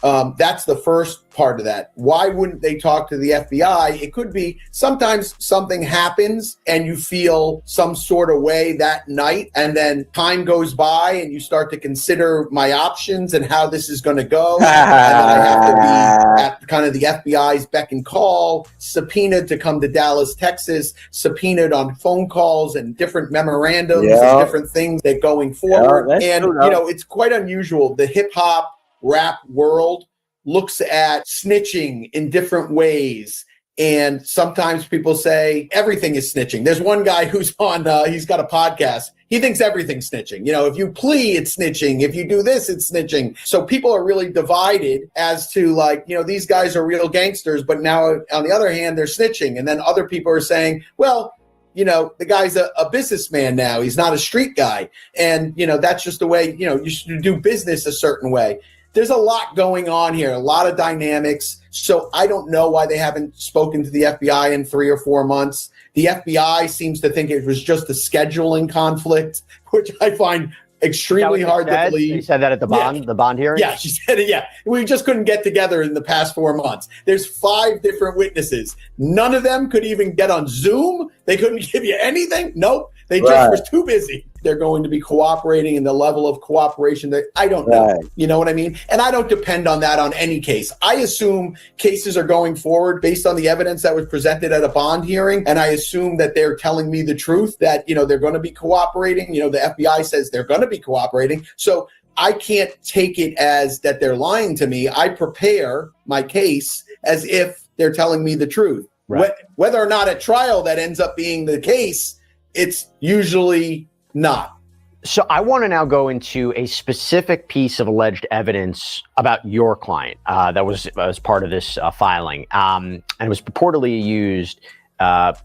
that's the first part of that. Why wouldn't they talk to the FBI? It could be sometimes something happens and you feel some sort of way that night, and then time goes by and you start to consider my options and how this is going to go. And then I have to be at kind of the FBI's beck and call, subpoenaed to come to Dallas, Texas, subpoenaed on phone calls and different memorandums and different things that going forward. And, you know, it's quite unusual. The hip hop rap world looks at snitching in different ways, and sometimes people say everything is snitching. There's one guy who's on he's got a podcast. He thinks everything's snitching. You know, if you plea, it's snitching. If you do this, it's snitching. So people are really divided as to, like, you know, these guys are real gangsters, but now on the other hand, they're snitching. And then other people are saying, well, you know, the guy's a businessman now. He's not a street guy. And, you know, that's just the way, you know, you should do business a certain way. There's a lot going on here, a lot of dynamics. So I don't know why they haven't spoken to the FBI in 3 or 4 months. The FBI seems to think it was just a scheduling conflict, which I find extremely hard to believe. They said that at the bond hearing? Yeah, she said it. Yeah, we just couldn't get together in the past 4 months. There's 5 different witnesses. None of them could even get on Zoom. They couldn't give you anything. Nope. They just were too busy. They're going to be cooperating, and the level of cooperation that I don't know. You know what I mean? And I don't depend on that on any case. I assume cases are going forward based on the evidence that was presented at a bond hearing. And I assume that they're telling me the truth, that, you know, they're going to be cooperating. You know, the FBI says they're going to be cooperating. So I can't take it as that they're lying to me. I prepare my case as if they're telling me the truth. Right. Whether or not at trial that ends up being the case, it's usually not. So I want to now go into a specific piece of alleged evidence about your client that was part of this filing, and it was purportedly used,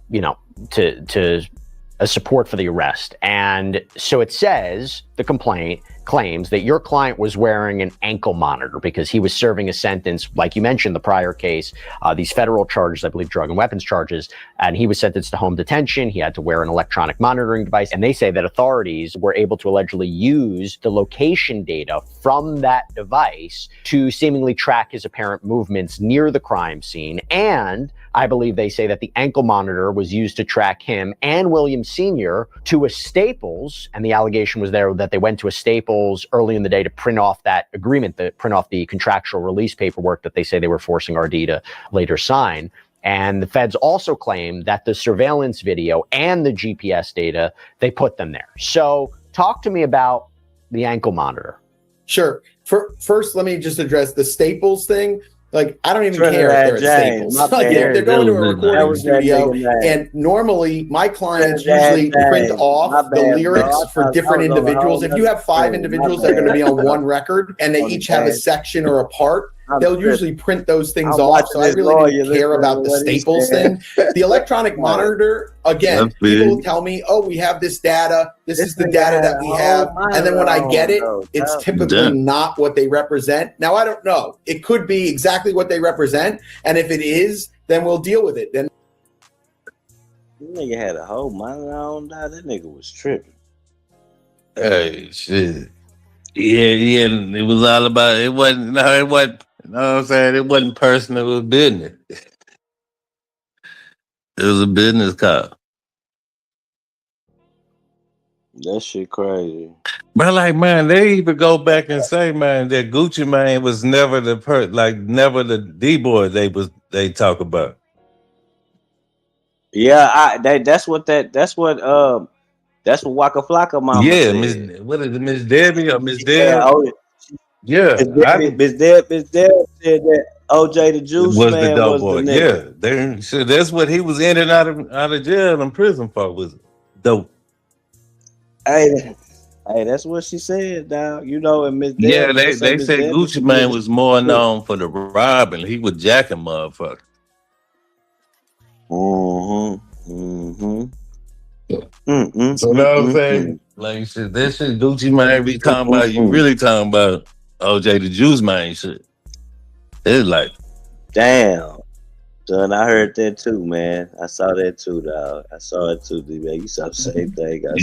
you know, to a support for the arrest. And so it says, the complaint claims that your client was wearing an ankle monitor because he was serving a sentence, like you mentioned, the prior case, these federal charges, I believe drug and weapons charges, and he was sentenced to home detention. He had to wear an electronic monitoring device. And they say that authorities were able to allegedly use the location data from that device to seemingly track his apparent movements near the crime scene. And I believe they say that the ankle monitor was used to track him and William Sr. to a Staples, and the allegation was there that they went to a Staples early in the day to print off that agreement, to print off the contractual release paperwork that they say they were forcing RD to later sign. And the feds also claim that the surveillance video and the GPS data, they put them there. So talk to me about the ankle monitor. Sure. First, let me just address the Staples thing. Like, I don't even care if they're at Staples. Like, they're going to a recording studio, and normally my clients usually print off the lyrics for different individuals. If you have 5 individuals that are going to be on one record and they each have a section or a part, they'll usually print those things off. So I really didn't care about the Staples thing. The electronic monitor, again, people will tell me, oh, we have this data. This is the data that we have. And then when I get it, it's typically not what they represent. Now, I don't know. It could be exactly what they represent. And if it is, then we'll deal with it. Then that nigga had a whole monitor on. That nigga was tripping. Hey, shit. Yeah, it was all about, it wasn't, you know what I'm saying? It wasn't personal, it was business. It was a business card. That shit crazy. But like, man, they even go back and say, man, that Gucci Mane was never never the D-boy they talk about. Yeah, that's what Waka Flocka mama Yeah, said. what is it, Miss Debbie or Miss Yeah, Deb? Yeah, Miss Deb said that OJ the Juice was the Man dope was the boy. nigga. Yeah, so that's what he was in and out of jail and prison for, was dope. Hey, that's what she said, dog. You know, and Miss Deb. Yeah, they said Gucci Mane was more known for the robbing. He was jacking motherfuckers. So know what I'm saying? Like you said, that shit Gucci Mane be talking about, you really talking about OJ the Juice Mane shit. It's like, damn. Son, I heard that too, man. I saw that too, dog. I saw it too, D-Man. You saw the same thing. I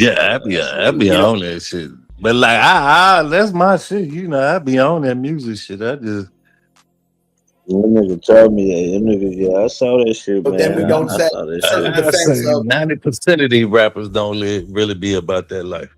be on that shit. But like, I that's my shit. You know, I be on that music shit. I just. That nigga told me that. Nigga, I saw that shit, but man. then we don't say certain defense of 90% of these rappers don't really be about that life.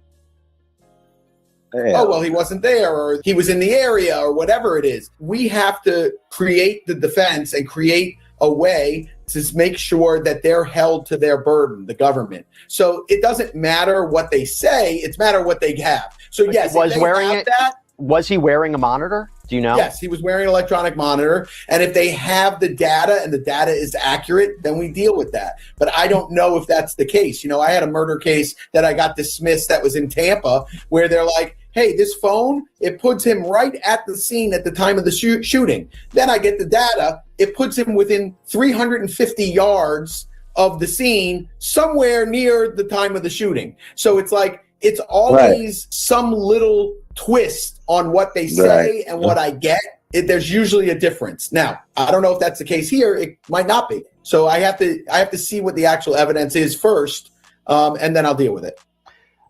Oh, well, he wasn't there, or he was in the area, or whatever it is. We have to create the defense and create a way to make sure that they're held to their burden, the government. So it doesn't matter what they say, it's matter what they have. So yes, was he wearing a monitor? Do you know? Yes, he was wearing an electronic monitor. And if they have the data and the data is accurate, then we deal with that. But I don't know if that's the case. You know, I had a murder case that I got dismissed that was in Tampa where they're like, hey, this phone, it puts him right at the scene at the time of the shooting. Then I get the data. It puts him within 350 yards of the scene, somewhere near the time of the shooting. So it's like, it's always some little twist on what they say and what I get. There's usually a difference. Now, I don't know if that's the case here. It might not be. So I have to see what the actual evidence is first, and then I'll deal with it.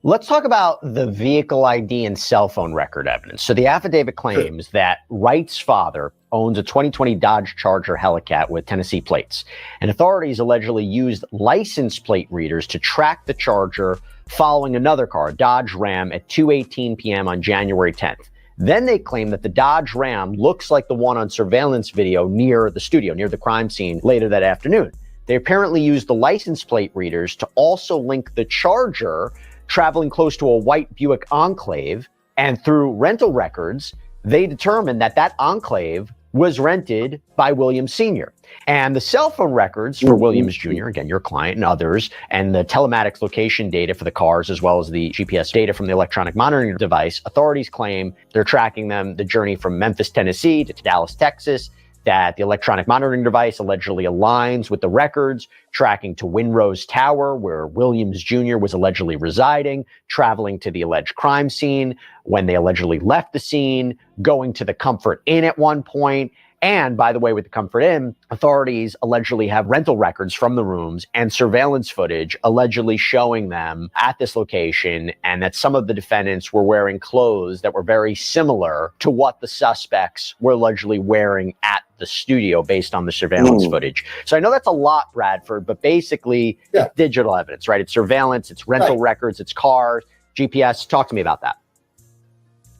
Let's talk about the vehicle ID and cell phone record evidence. So the affidavit claims that Wright's father owns a 2020 Dodge Charger Hellcat with Tennessee plates, and authorities allegedly used license plate readers to track the Charger following another car, Dodge Ram, at 2:18 p.m. on January 10th. Then they claim that the Dodge Ram looks like the one on surveillance video near the studio, near the crime scene later that afternoon. They apparently used the license plate readers to also link the Charger traveling close to a white Buick Enclave, and through rental records, they determined that that Enclave was rented by Williams Sr. And the cell phone records for Williams Jr., again, your client and others, and the telematics location data for the cars, as well as the GPS data from the electronic monitoring device, authorities claim they're tracking them the journey from Memphis, Tennessee to Dallas, Texas, that the electronic monitoring device allegedly aligns with the records, tracking to Winrose Tower, where Williams Jr. was allegedly residing, traveling to the alleged crime scene when they allegedly left the scene, going to the Comfort Inn at one point. And by the way, with the Comfort Inn, authorities allegedly have rental records from the rooms and surveillance footage allegedly showing them at this location, and that some of the defendants were wearing clothes that were very similar to what the suspects were allegedly wearing at the studio based on the surveillance footage. So I know that's a lot, Bradford, but basically it's digital evidence, right? It's surveillance, it's rental records, it's cars, GPS. Talk to me about that.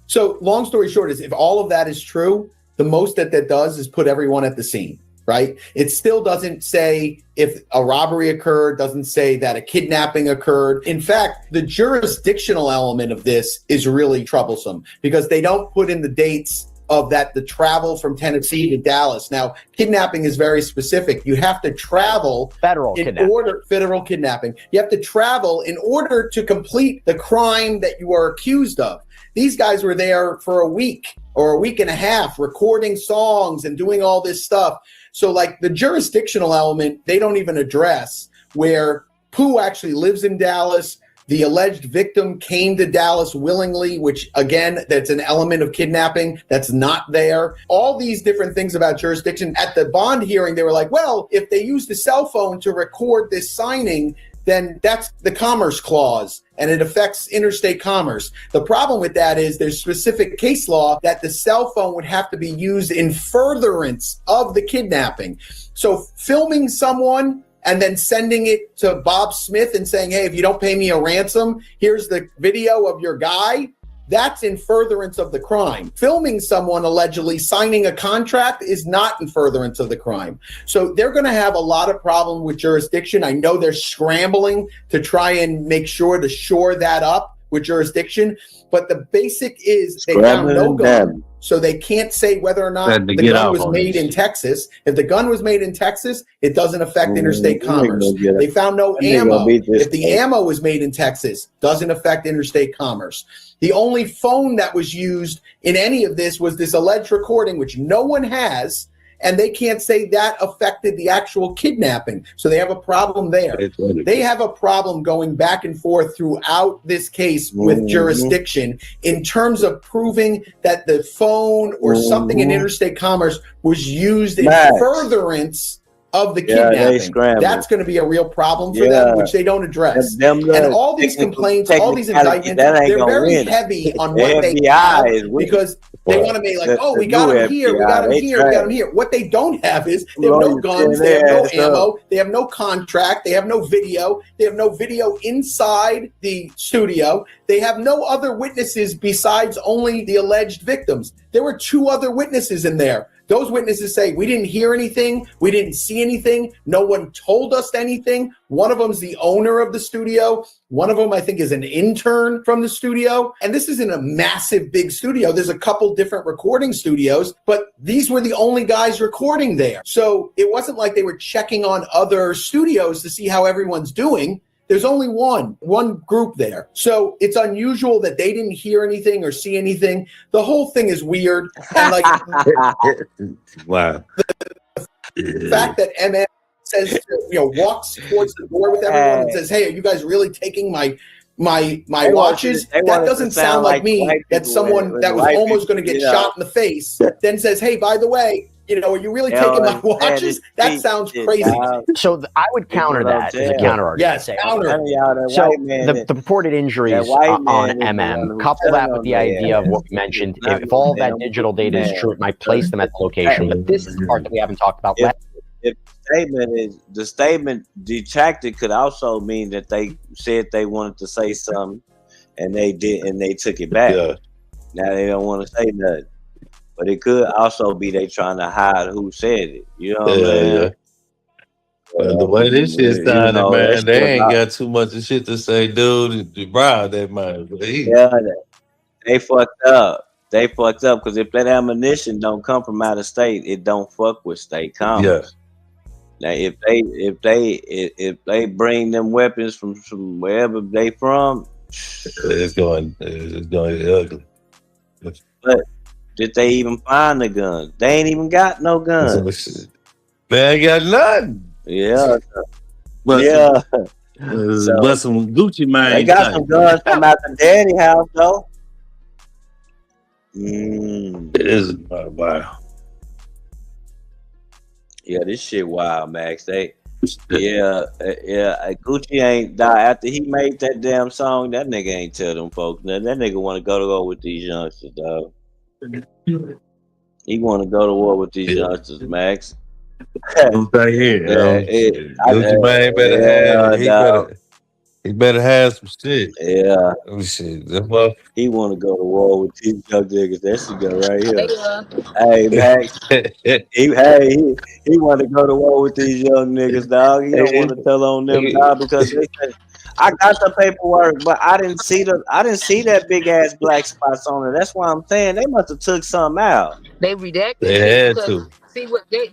So long story short is, if all of that is true, the most that does is put everyone at the scene, right? It still doesn't say if a robbery occurred, doesn't say that a kidnapping occurred. In fact, the jurisdictional element of this is really troublesome because they don't put in the dates of that, the travel from Tennessee to Dallas. Now, kidnapping is very specific. You have to travel federal kidnapping. You have to travel in order to complete the crime that you are accused of. These guys were there for a week or a week and a half recording songs and doing all this stuff. So like the jurisdictional element, they don't even address, where Pooh actually lives in Dallas. The alleged victim came to Dallas willingly, which again, that's an element of kidnapping that's not there. All these different things about jurisdiction. At the bond hearing, they were like, well, if they used a cell phone to record this signing, then that's the commerce clause and it affects interstate commerce. The problem with that is there's specific case law that the cell phone would have to be used in furtherance of the kidnapping. So filming someone and then sending it to Bob Smith and saying, hey, if you don't pay me a ransom, here's the video of your guy. That's in furtherance of the crime. Filming someone allegedly signing a contract is not in furtherance of the crime. So they're going to have a lot of problem with jurisdiction. I know they're scrambling to try and make sure to shore that up with jurisdiction. But the basic is they found no gun, so they can't say whether or not the gun was made in Texas. If the gun was made in Texas, it doesn't affect interstate commerce. They found no ammo. If the ammo was made in Texas, doesn't affect interstate commerce. The only phone that was used in any of this was this alleged recording, which no one has, and they can't say that affected the actual kidnapping. So they have a problem there. They have a problem going back and forth throughout this case with jurisdiction in terms of proving that the phone or something in interstate commerce was used in furtherance of the kidnapping. That's going to be a real problem for them, which they don't address. And all these complaints, all these indictments, they're very heavy on what they have because they want to make like, oh, we got him here, we got him here, we got him here. What they don't have is they have no guns, they have no ammo, they have no contract, they have no video, they have no video inside the studio. They have no other witnesses besides only the alleged victims. There were 2 other witnesses in there. Those witnesses say, we didn't hear anything. We didn't see anything. No one told us anything. One of them's the owner of the studio. One of them, I think, is an intern from the studio. And this isn't a massive, big studio. There's a couple different recording studios, but these were the only guys recording there. So it wasn't like they were checking on other studios to see how everyone's doing. There's only one group there. So it's unusual that they didn't hear anything or see anything. The whole thing is weird. And like, wow. The fact that MM says, walks towards the door with everyone and says, hey, are you guys really taking my watches? That doesn't sound like me. That someone that was almost going to get shot in the face then says, hey, by the way, are you really taking my watches? That sounds crazy. So I would counter that as a counter argument. Yes, counter. So the purported injuries on MM, couple that with the idea of what we mentioned. If all that digital data is true, it might place them at the location. But this is the part that we haven't talked about. If the statement detracted could also mean that they said they wanted to say something and they did, and they took it back. Now they don't want to say nothing. But it could also be they trying to hide who said it. You know what I'm saying? The way this shit's done, man, they ain't got too much of shit to say, dude. To bribe that man. They fucked up. They fucked up because if that ammunition don't come from out of state, it don't fuck with state commerce. Now, if they bring them weapons from wherever they from, it's going ugly. But did they even find the gun? They ain't even got no guns. They ain't got nothing. Yeah. But some Gucci man. They got some guns from out the daddy house though. It is wow. Yeah, this shit wild, Max. Gucci ain't die after he made that damn song. That nigga ain't tell them folks nothing. That nigga want to go with these youngsters, dog. He want to go to war with these youngsters, Max. Right here, Gucci man he better have some shit. Yeah, shit. He want to go to war with these young niggas. That shit go right here. Hey, Max. he want to go to war with these young niggas, dog. He don't want to tell on them, dog, because they say, I got the paperwork, but I didn't see that big ass black spots on it. That's why I'm saying they must have took something out. They redacted. They had to see what they.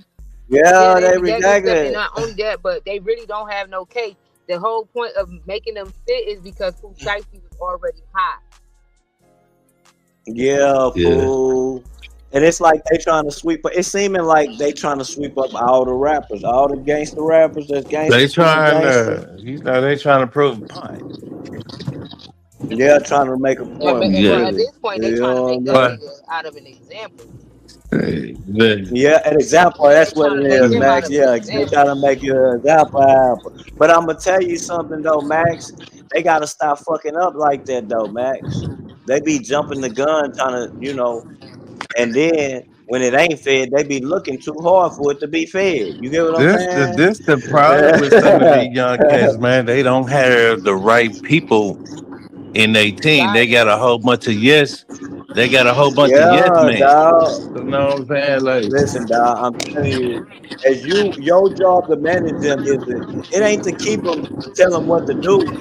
Yeah, they redacted. And not only that, but they really don't have no case. The whole point of making them fit is because Pooh Shiesty was already hot. Yeah, fool. And it's like they trying to sweep. It's seeming like they trying to sweep up all the rappers, all the gangster rappers. That's gangster. They trying to prove a point. Yeah, trying to make a point. Well, at this point, they trying to make that nigga out of an example. Yeah, an example. That's what it is, Max. Yeah, they trying to make you an example. But I'm gonna tell you something though, Max. They gotta stop fucking up like that though, Max. They be jumping the gun, trying to, and then when it ain't fed, they be looking too hard for it to be fed. You get what I'm saying? This the problem with some of these young cats, man. They don't have the right people in their team. They got a whole bunch of yes. They got a whole bunch of yes Yeah, men. dog. You know what I'm saying? Like, Listen, dog. I'm telling you, as your job to manage them it ain't to keep them, tell them what to do.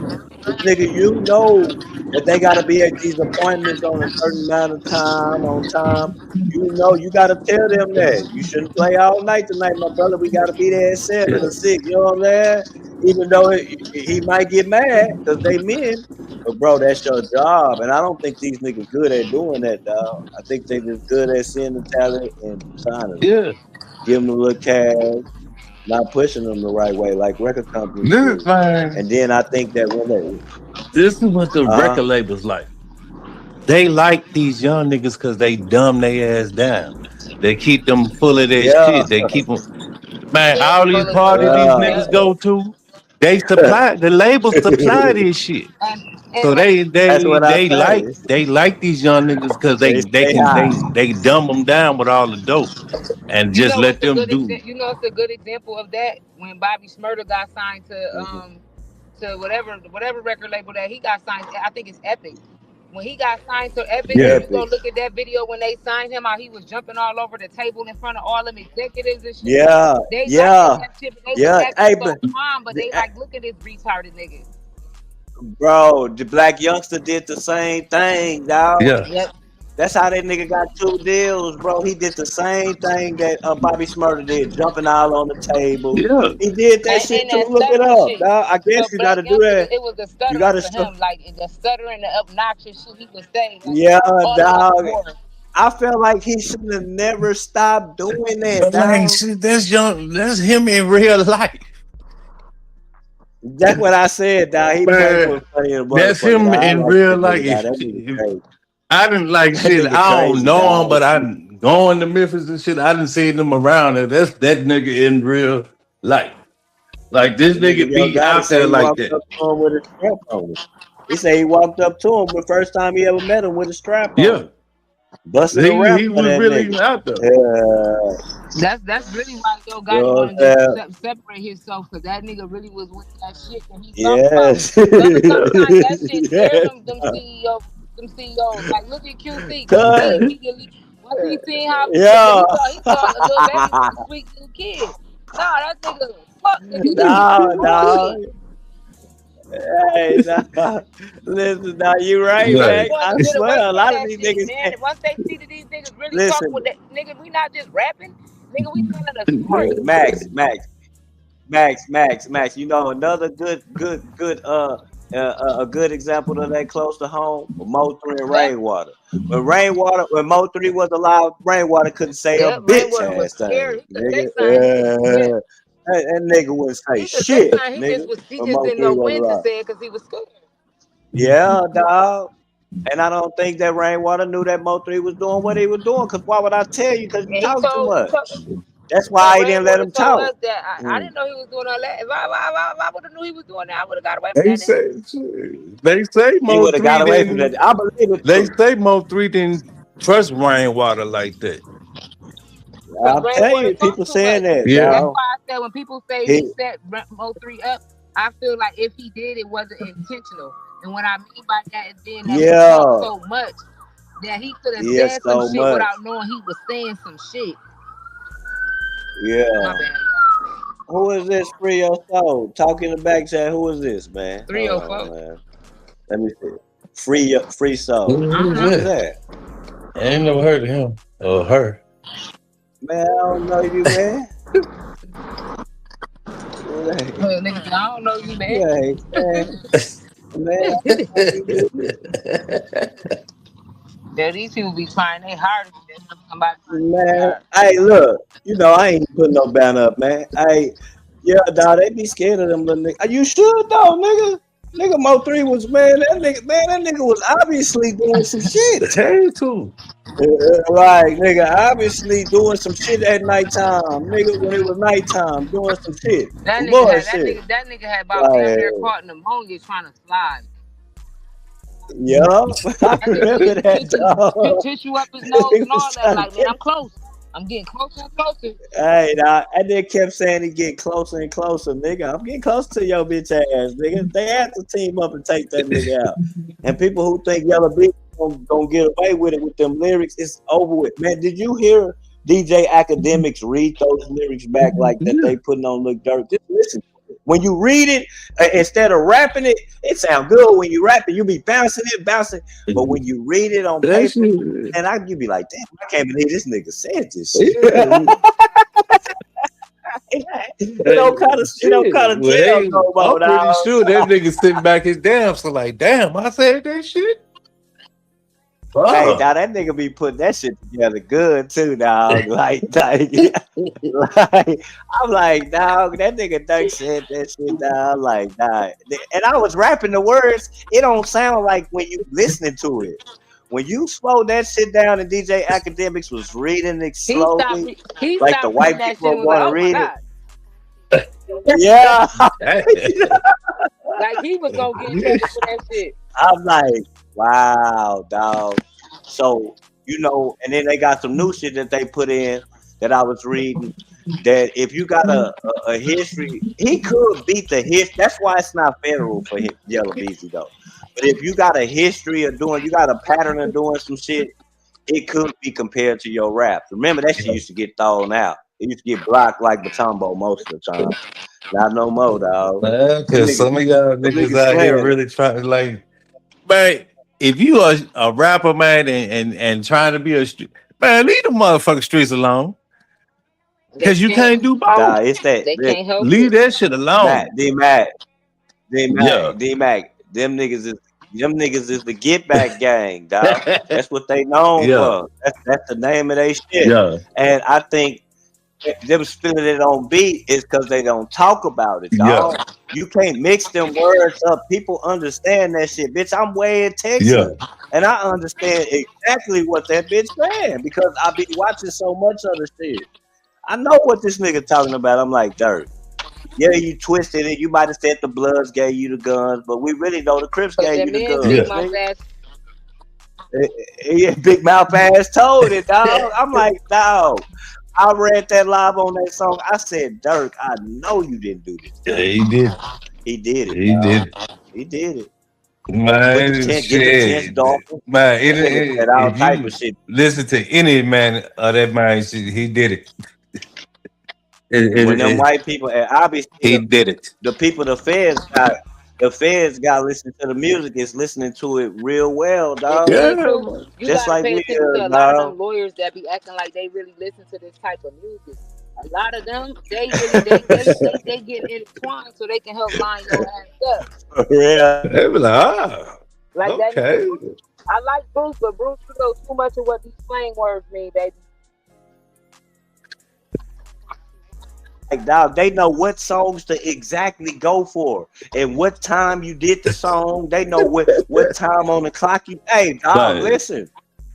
Nigga, you know that they gotta be at these appointments on a certain amount of time, on time. You know, you gotta tell them that. You shouldn't play all night tonight, my brother. We gotta be there at 7 or 6. You know what I'm saying? Even though he might get mad because they men. But bro, that's your job. And I don't think these niggas good at doing that, dog. I think they just good at seeing the talent and signing them. yeah, Give them a little cash, not pushing them the right way, like record companies this do. man, And then I think that when they this is what the record labels like. They like these young niggas because they dumb their ass down. They keep them full of their yeah, shit. They keep them, man. Yeah, All these full of the parties these yeah. niggas go to, they supply the labels supply this shit. So and That's what I say. they like these young niggas because They stay high. they dumb them down with all the dope and you just know let what's a them good do. example? You know it's a good example of that when Bobby Smurder got signed Mhm. to whatever record label that he got signed. I think it's Epic. When he got signed to Epic, Yeah, if you go Epic. look at that video when they signed him, how he was jumping all over the table in front of all them executives and shit. Yeah, They liked yeah, that shit, but they was yeah. acting Hey, so calm. But they like, look at this retarded nigga. bro, the black youngster did the same thing, dog. yeah, Yep. That's how that nigga got 2 deals, bro. He did the same thing that Bobby Smurder did, jumping all on the table. yeah. He did that shit And too. that Look it stuttering up, shit. dog. I So guess you got Black to do Youngster, that. it was the You stuttering got to for him, like the stuttering, the obnoxious shit he would say, like Yeah, all the other dog. more. I felt like he should have never stopped doing that, But like, dog. see, that's young. That's him in real life, That's what I said, dog. He played man. with funny as a That's motherfucker, him dog. I in like real that life. nigga, dog. That nigga crazy. I didn't like That shit. nigga I don't crazy, know him, dog. but I going to Memphis and shit. I didn't see them around there. That's that nigga in real life. Like this The nigga nigga Yo be Gotti out say there he like walked that. up to him with a strap on him. He said he walked up to him the first time he ever met him with a strap on Yeah, him. Busted a rap he for was that really nigga. out there. Yeah. That's really why Yo You know Gotti what wanted I'm to saying? separate himself, because that nigga really was with that shit that he talking about. Yes. But sometimes that shit scared Yes. them CEOs. Like look at QC. QC Cuz. immediately once he seen how Yeah. he thought a little baby was a sweet little kid. Nah, that nigga fuck nigga. That nigga Nah, some dog. bullshit. Hey, nah. Listen, now you right, But Right. man. he wanted I to get swear, away a from lot of that these shit, niggas man. can't. And once they see that these niggas really fucking Listen, with that nigga, we not just rapping, nigga, we telling a story. Max. You know another a good example of that close to home. Mo3 and Yep. Rainwater. When Mo3 was alive, Rainwater couldn't say a Yep, bitch Rainwater was ass scared. thing, He could say nigga. something, he just scared. That nigga wouldn't say He could say shit, something, nigga. he When just didn't Mo3 know was when to alive. say it because he was scared. Yeah, dog. And I don't think that Rainwater knew that Mo3 was doing what he was doing. Cause why would I tell you? Cause you And talk too much. That's but why he didn't let Rainwater him told talk. us that I Mm. didn't know he was doing all that. If I would have knew he was doing that, I would have got away from They that nigga. say He Mo would have got three away from that. didn't. I believe it They too. say Mo3 didn't trust Rainwater like that. Because I'm telling Rainwater you, talked people too saying much. that, Yeah. That's dog. why I said when people say he He, set Mo3 up, I feel like if he did, it wasn't intentional. And what I mean by that is being that he talked yeah, so much that he could have yeah, said some so shit much. without knowing he was saying some shit. My Yeah. bad, y'all. Who is this? Free your soul. Talk in the back chat. Who is this, man? Hold on, 304. man. Let me see. Free soul. Who is Uh-huh. Who's that? that? I ain't never heard of him or her. Man, I don't know you, man. Nigga, I don't know you, man. Yeah, man, I don't know you, Yeah, these people be trying they hardest to get somebody man. hard. Hey, look, I ain't putting no banner up, man. Hey, yeah, dog, they be scared of them little niggas. You should though, nigga. Nigga Mo3 was that nigga was obviously doing some shit. Tell you too. Like nigga, obviously doing some shit at nighttime, nigga. When it was nighttime, doing some shit, That some nigga had that bullshit. nigga that nigga had about damn Like, near caught pneumonia trying to slide. yeah, I That nigga remember that, dog. tissue up his nose He and was all that. trying to Like, man, catch. I'm close. I'm getting closer and closer. Hey, nah, and they kept saying he get closer and closer, nigga. I'm getting close to your bitch ass, nigga. They had to team up and take that nigga out. And people who think Yellow Beat gonna get away with it with them lyrics, it's over with. Man, did you hear DJ Academics read those lyrics back like that they putting on Lil Durk? Just listen. When you read it, instead of rapping it, it sounds good. When you rap it, you be bouncing. But when you read it on paper, and you be like, damn, I can't believe this nigga said this shit. It don't kind of tell. I'm pretty sure that nigga sitting back his damn, so like, damn, I said that shit. Hey, now that nigga be putting that shit together good too, dog. Like, I'm like, dog, that nigga Durk said that shit, dog. Like, dog. And I was rapping the words. It don't sound like when you listening to it. When you slow that shit down and DJ Academics was reading it slowly, like the white people want to read it. Yeah. Like he was gonna get ready for that shit. I'm like, wow, dog. So, and then they got some new shit that they put in that I was reading. That if you got a history, he could beat the history. That's why it's not federal for him, Yellow Beezy though. But if you got a history of you got a pattern of doing some shit, it could be compared to your rap. Remember that shit used to get thrown out. It used to get blocked like Batumbo most of the time. Not no more, dog. Because some of y'all niggas out here really trying to like, man, if you are a rapper, man, and trying to be a man, leave the motherfucking streets alone. Because you can't do both. Nah, it's that. They can't help leave that shit alone. D-Mac. Them niggas is the get back gang, dog. That's what they known for. That's the name of their shit. Yeah. And I think them spilling it on beat is because they don't talk about it, dog. Yeah. You can't mix them words up. People understand that shit, bitch. I'm way in Texas, and I understand exactly what that bitch saying because I be watching so much other shit. I know what this nigga talking about. I'm like, Durk. Yeah, you twisted it. You might have said the Bloods gave you the guns, but we really know the Crips gave you the guns. Yeah, big mouth ass told it, dog. I'm like, dog. I read that live on that song. I said, Durk, I know you didn't do this. Yeah, he did. He did it. He did it. Man, shit. Man, if you listen to any man of that man, he did it. When them white people, and obviously he did it. The people, the feds got to listen to the music. Is listening to it real well, dog. Yeah. You just like we to a lot of them lawyers that be acting like they really listen to this type of music. A lot of them, they get intertwined so they can help line your ass up. Yeah, they be like, okay. That, I like Bruce, but Bruce knows too much of what these slang words mean, baby. Like, dog, they know what songs to exactly go for and what time you did the song. They know what time on the clock you. Hey, dog, listen.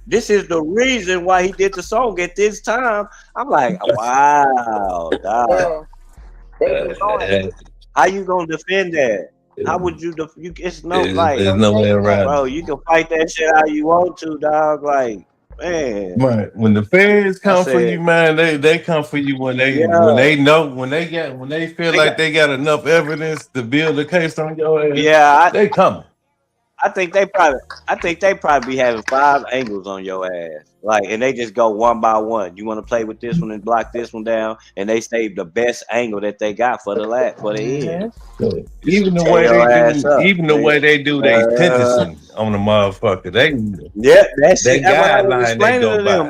This is the reason why he did the song at this time. I'm like, wow, dog. How you gonna defend that? How would you? It's no like. There's no way around, bro. You can fight that shit how you want to, dog. Like. Man, right. When the feds come for you, man, they come for you when they feel like they got enough evidence to build a case on your ass. Yeah, they coming. I think they probably be having 5 angles on your ass, like, and they just go one by one. You want to play with this one and block this one down, and they save the best angle that they got for the end. Even the way they do their sentencing on the motherfucker, that's what I was explaining to them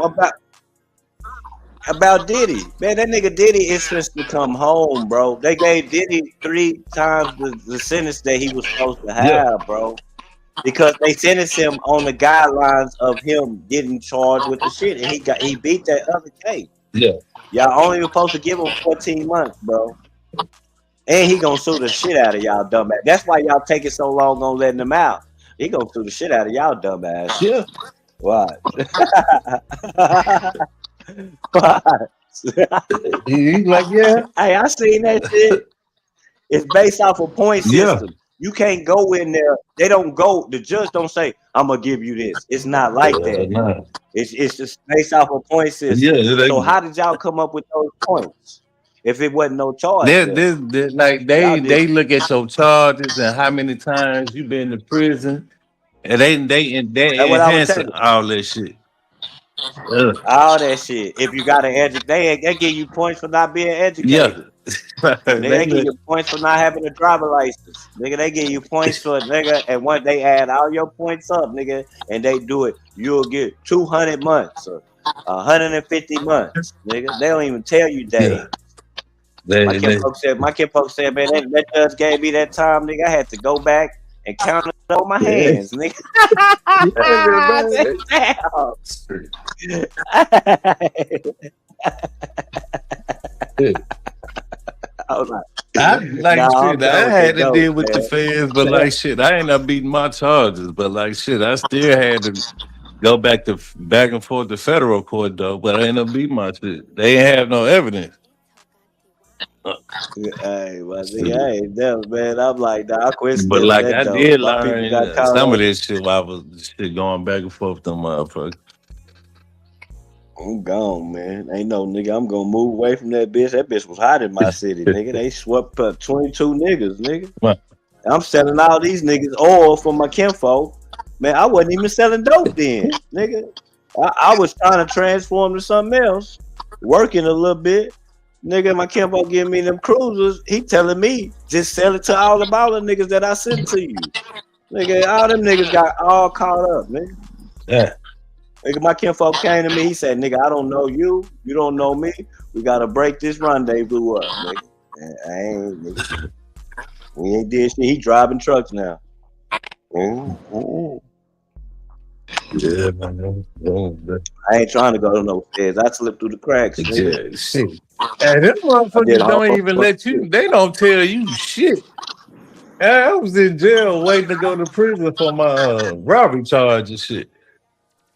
about Diddy. Man, that nigga Diddy is supposed to come home, bro. They gave Diddy 3 times the sentence that he was supposed to have, bro. Because they sentenced him on the guidelines of him getting charged with the shit, and he beat that other case. Yeah, y'all only supposed to give him 14 months, bro. And he gonna sue the shit out of y'all dumbass. That's why y'all taking so long on letting him out. He gonna sue the shit out of y'all dumbass. Yeah. What? He's like, yeah. Hey, I seen that shit. It's based off a point system. You can't go in there. They don't go. The judge don't say, "I'm gonna give you this." It's not like that. It's just based off a point system. Yeah, So how did y'all come up with those points? If it wasn't no charge, they look at your charges and how many times you been to prison, and they that's what I was enhance telling you. all that shit. Ugh. All that shit. If you got an education, they give you points for not being Yeah, educated. Nigga, they they give look, you points for not having a driver license. Nigga, they give you points for nigga, and once they add all your points up, nigga, and they do it, you'll get 200 months or 150 months. Nigga, they don't even tell you days. yeah. My kinfolk said, man, that judge gave me that time, nigga. I had to go back and count it on my hands, nigga. I was like, shit. I had to deal with the man. feds, but like shit, I ain't up beating my charges. But like shit, I still had to go back and forth to federal court though. But I ain't up beating my shit. They ain't have no evidence. Hey, well, see, I ain't never, man. I'm like, nah, I quit But stealing like that I dope. did My people learn got caught some up. of this shit while I was shit going back and forth with them motherfuckers. I'm gone, man. Ain't no nigga. I'm gonna move away from that bitch. That bitch was hot in my city, nigga. They swept up 22 niggas, nigga. What? I'm selling all these niggas oil for my kinfolk. Man, I wasn't even selling dope then, nigga. I was trying to transform to something else, working a little bit. Nigga, my kinfolk giving me them cruisers. He telling me just sell it to all the baller niggas that I sent to you. Nigga, all them niggas got all caught up, nigga. Yeah. Nigga, my kinfolk came to me. He said, nigga, I don't know you. You don't know me. We got to break this rendezvous up, nigga. And I ain't, nigga. We ain't did shit. He driving trucks now. Yeah, man. I ain't trying to go to no feds. I slipped through the cracks, nigga. Yeah, shit. And them motherfuckers don't even let you, they don't tell you shit. I was in jail waiting to go to prison for my robbery charge and shit.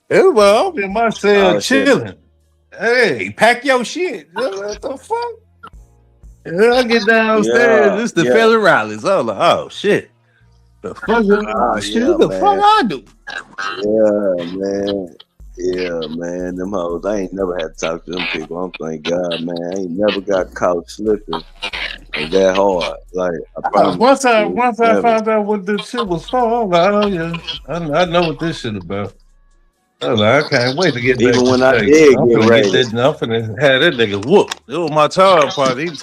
It was I was in my cell chilling. Hey, pack your shit. What the fuck? And I get downstairs, it's the federales. I was like, oh shit. The fuck the fuck I do? Yeah, man. Yeah, man. Them hoes. I ain't never had to talk to them people. I'm thank God, man. I ain't never got caught slipping. It's that hard. Like I promise. Once I found out what this shit was for, I was like, oh yeah, I know what this shit about. I was like, I can't wait to get back even to when I States. did I'm get finna raided. get that. I'm finna have that nigga whooped. It was my child party. He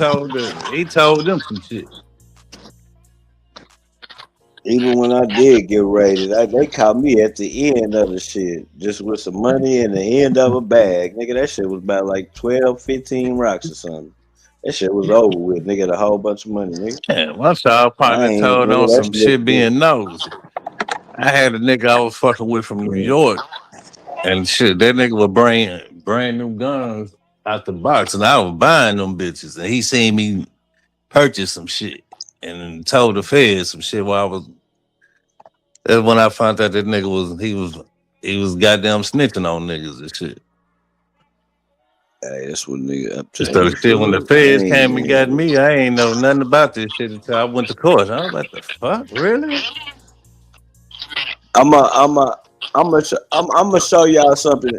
told them some shit. Even when I did get raided, they caught me at the end of the shit, just with some money and the end of a bag. Nigga, that shit was about like 12, 15 rocks or something. That shit was over with. Nigga, had a whole bunch of money, nigga. Yeah, my child partner told on some shit being nosy. I had a nigga I was fucking with from New York, and shit, that nigga was brand new guns out the box, and I was buying them bitches, and he seen me purchase some shit, and told the feds some shit while I was. That's when I found out that nigga he was goddamn snitching on niggas and shit. Hey, that's what nigga. So shit, when the feds came and got me, I ain't know nothing about this shit until I went to court. I was like, the fuck, really? I'm gonna show y'all something.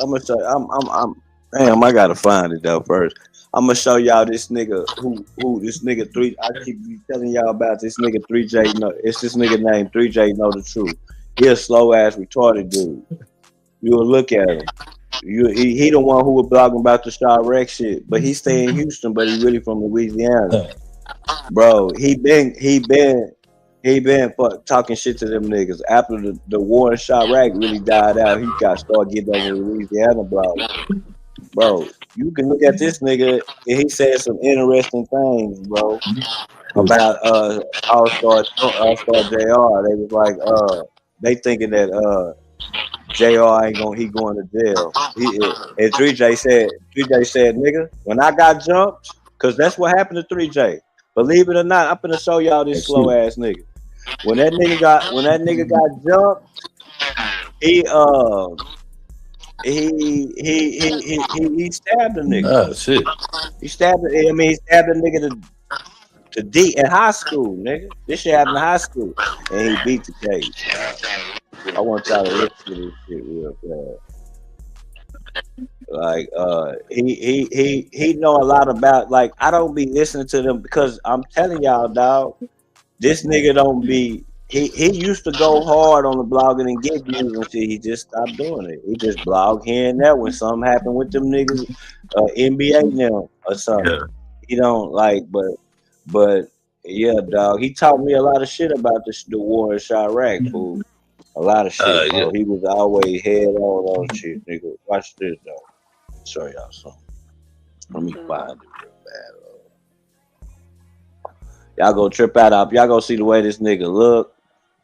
I'm gonna show. Damn, I gotta find it though first. I'm gonna show y'all this nigga who this nigga 3. I keep telling y'all about this nigga 3J. No, it's this nigga named 3J. Know the truth. He a slow ass retarded dude. You'll look at him. He the one who was blogging about the Chirac shit, but he stay in Houston, but he really from Louisiana. Bro, he been talking shit to them niggas. After the war in Chirac really died out, he got started getting over Louisiana blog. Bro, you can look at this nigga and he said some interesting things, bro, about All-Star JR. They was like they thinking that JR he going to jail. And 3J said, nigga, when I got jumped, cause that's what happened to 3J. Believe it or not, I'm gonna show y'all this slow ass nigga. When that nigga got jumped, he stabbed a nigga. Oh shit. He stabbed a nigga to D in high school, nigga. This shit happened in high school. And he beat the case. I want y'all to listen to this shit real fast. Like he know a lot about. Like I don't be listening to them because I'm telling y'all, dog. This nigga don't be. He used to go hard on the blogging and get views and shit. He just stopped doing it. He just blog here and there when something happened with them niggas, NBA now or something. Yeah. He don't like, but yeah, dog. He taught me a lot of shit about the war in Chirac, fool. A lot of shit, Yeah. bro. He was always head on shit, nigga. Watch this, though. Show y'all something. Let me find it real bad. Y'all go trip out. Y'all go see the way this nigga look.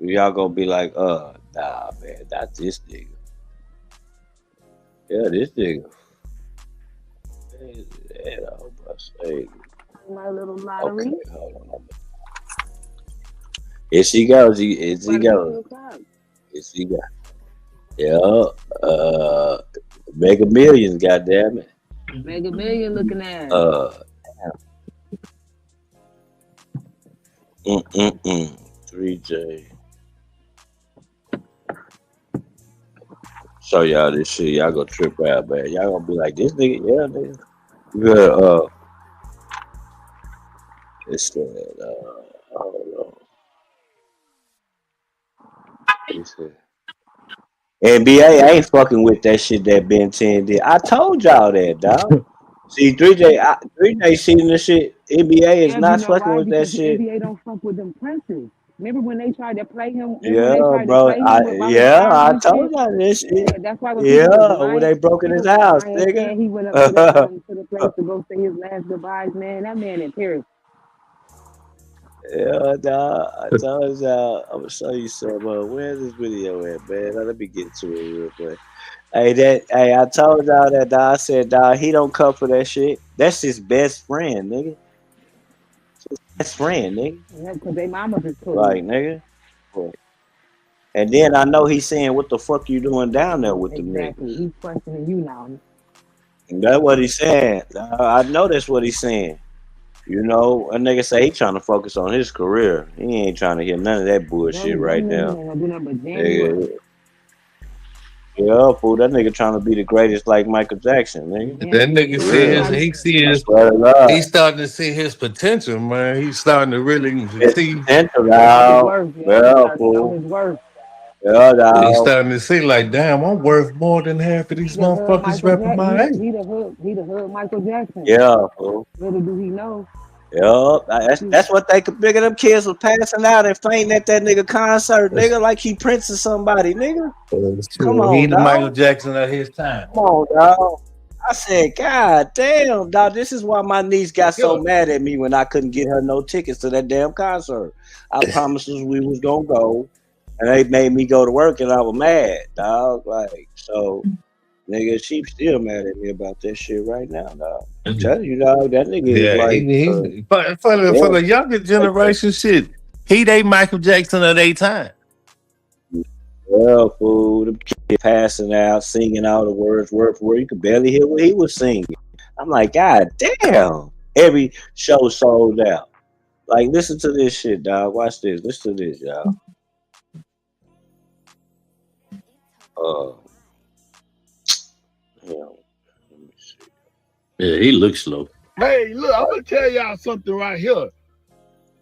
Y'all gonna be like, nah, man, that's this nigga. Yeah, this nigga. Hey, My little lottery. okay, hold on. Here she goes. Here she goes. Here she goes. Yeah. Mega Millions, goddamn it. Mega Million looking at. 3J. Show y'all this shit. Y'all gonna trip out, man. Y'all gonna be like, this nigga, yeah, nigga. You gotta, it's hold on. NBA ain't fucking with that shit that Ben 10 did. I told y'all that, dog. See, 3J seen this shit. NBA is not fucking with that Because shit. the NBA don't fuck with them princes. Remember when they tried to play him? Yeah, bro. I told y'all this shit. Yeah, that's why when Yeah, people was when lying, they broke in his people was house, lying nigga. saying he went up to the place to go say his last goodbyes. Man, that man in Paris. Yeah, dog. I told y'all. I'm gonna show you some. Where's this video at, man? Let me get to it real quick. Hey, I told y'all that, dog. I said, dog, he don't come for that shit. That's his best friend, nigga. Best friend, nigga. Yeah, because they mama just told Like, nigga. And then I know he's saying, what the fuck you doing down there with them niggas? Exactly. He's questioning you now. And that's what he's saying. I know that's what he's saying. You know, a nigga say he trying to focus on his career. He ain't trying to hear none of that bullshit right now. Nigga. Yeah, fool, that nigga trying to be the greatest like Michael Jackson, nigga. That nigga For says real. he's starting to see his potential, man. He's starting to really see. Potential, dog. Yeah, fool. Yeah, dog. He's starting to see like, damn, I'm worth more than half of these motherfuckers rapping my age. He the hood Michael Jackson. Yeah, fool. Little do he know. Yup, that's what they could figure. Them kids was passing out and fainting at that nigga concert, nigga, like he Prince or somebody, nigga. Come on, He the dog. Michael Jackson of his time. Come on, dog. I said, God damn, dog. This is why my niece got so mad at me when I couldn't get her no tickets to that damn concert. I promised us we was gonna go, and they made me go to work, and I was mad, dog. Like, so, nigga, she still mad at me about that shit right now, dog. I'm telling you, dog, that nigga is like. But for the younger generation, shit, he they Michael Jackson of their time. Well, fool, the kid passing out, singing all the words word for word. You could barely hear what he was singing. I'm like, God damn. Every show sold out. Like, listen to this shit, dog. Watch this. Listen to this, y'all. Yeah, he looks slow. Hey, look, I'm gonna tell y'all something right here.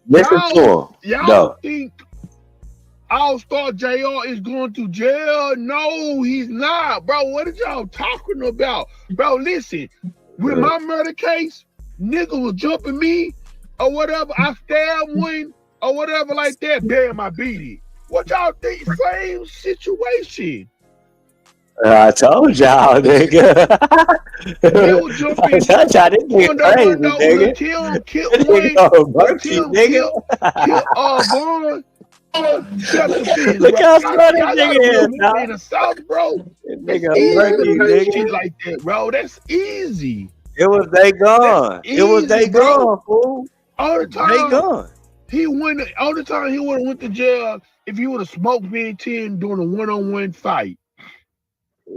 Listen to him. Y'all think All-Star JR is going to jail? No, he's not, bro. What are y'all talking about? Bro, listen, with my murder case, nigga was jumping me or whatever. I stabbed one or whatever like that. Damn, I beat it. What y'all think? Same situation. I told y'all, nigga. They were jumping. I told y'all, this nigga crazy, nigga. Tim killed one. Tim killed Vaughn. Look how slow this nigga is, dog. In the South, bro. Nigga, shit like that, bro. That's easy. It was they gone. It was they gone, fool. All the time they gone. He went. All the time he would have went to jail if he would have smoked Ben 10 during a one-on-one fight.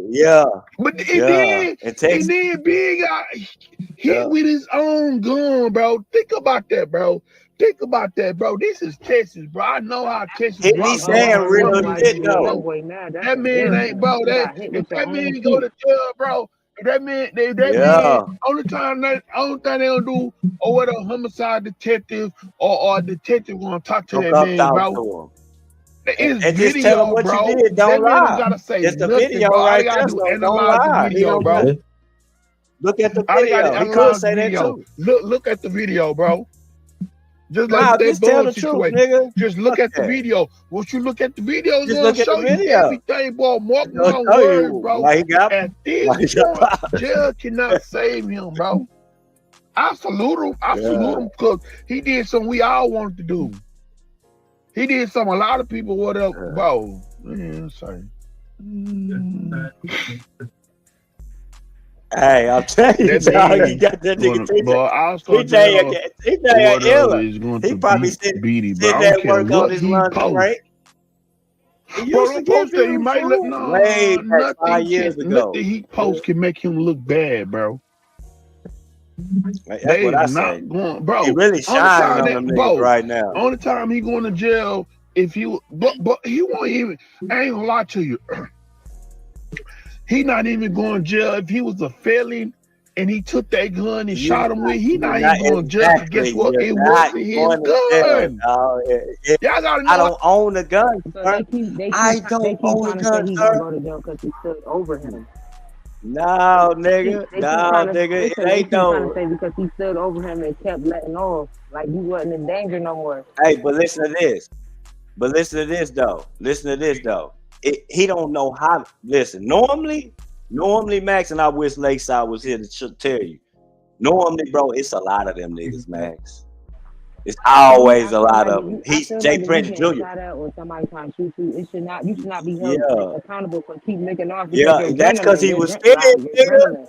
Yeah. But then Ben got hit with his own gun, bro. Think about that, bro. This is Texas, bro. I know how Texas. He saying real shit, though. That man ain't, bro. If that man go to jail, bro, that man, Yeah. only thing they don't do, or what a homicide detective or a detective gonna talk to Don't that come man, talk bro. to him. It's And just tell him video, what you bro. did. Don't That man don't lie. gotta say It's the nothing, video bro. All they right gotta there, do so don't analyze the lie. He video, don't bro. got look at the All they gotta video. He could analyze the say that video. too. Look at the video, bro. Just like Nah, with that just tell bug the truth, situation. nigga. Just look Fuck at the that. video. Once you look at the video, it's Just gonna look at the show you video. everything, bro. Mark It's gonna my show words, you bro. why he got At this why he got point, popped. jail cannot save him, bro. I salute him. I salute him because he did something we all wanted to do. He did something a lot of people would have, bro. Man, sorry. Hey, I'm telling you, That dog, you man, got that nigga but also TJ jail order Illa. is going He to probably beat it, bro. I sitting don't at care work on what his he lunch posts. break. He Bro, used to don't give post that. He people might let food way back 5 years ago. nothing he posts can make him look bad, bro. That's They what I is say. not going, bro. He really Only shining time on that, them niggas bro, right now. only time he going to jail if he, but he won't even. I ain't gonna lie to you. He not even going to jail if he was a felon and he took that gun and shot him with. He not even going to jail. Cause guess what? You're It not wasn't his going to jail, gun. dog. Y'all gotta I know. don't own a gun, So sir. I don't own a trying to say gun, he sir. gonna go to jail because he stood over him. No, nigga. They keep No, trying to nigga. listen. It They ain't keep trying to no. say because he stood over him and kept letting off, like he wasn't in danger no more. Hey, but listen to this. Listen to this though. He don't know how. Listen, normally, Max, and I wish Lakeside was here to tell you. Normally, bro, it's a lot of them niggas, Max. It's always a lot of them. He's Jay Prince If Jr. you get shot at or somebody trying to shoot you, you should not be held Yeah, accountable for keep licking off because yeah. your That's because adrenaline, he was scared, your nigga. adrenaline.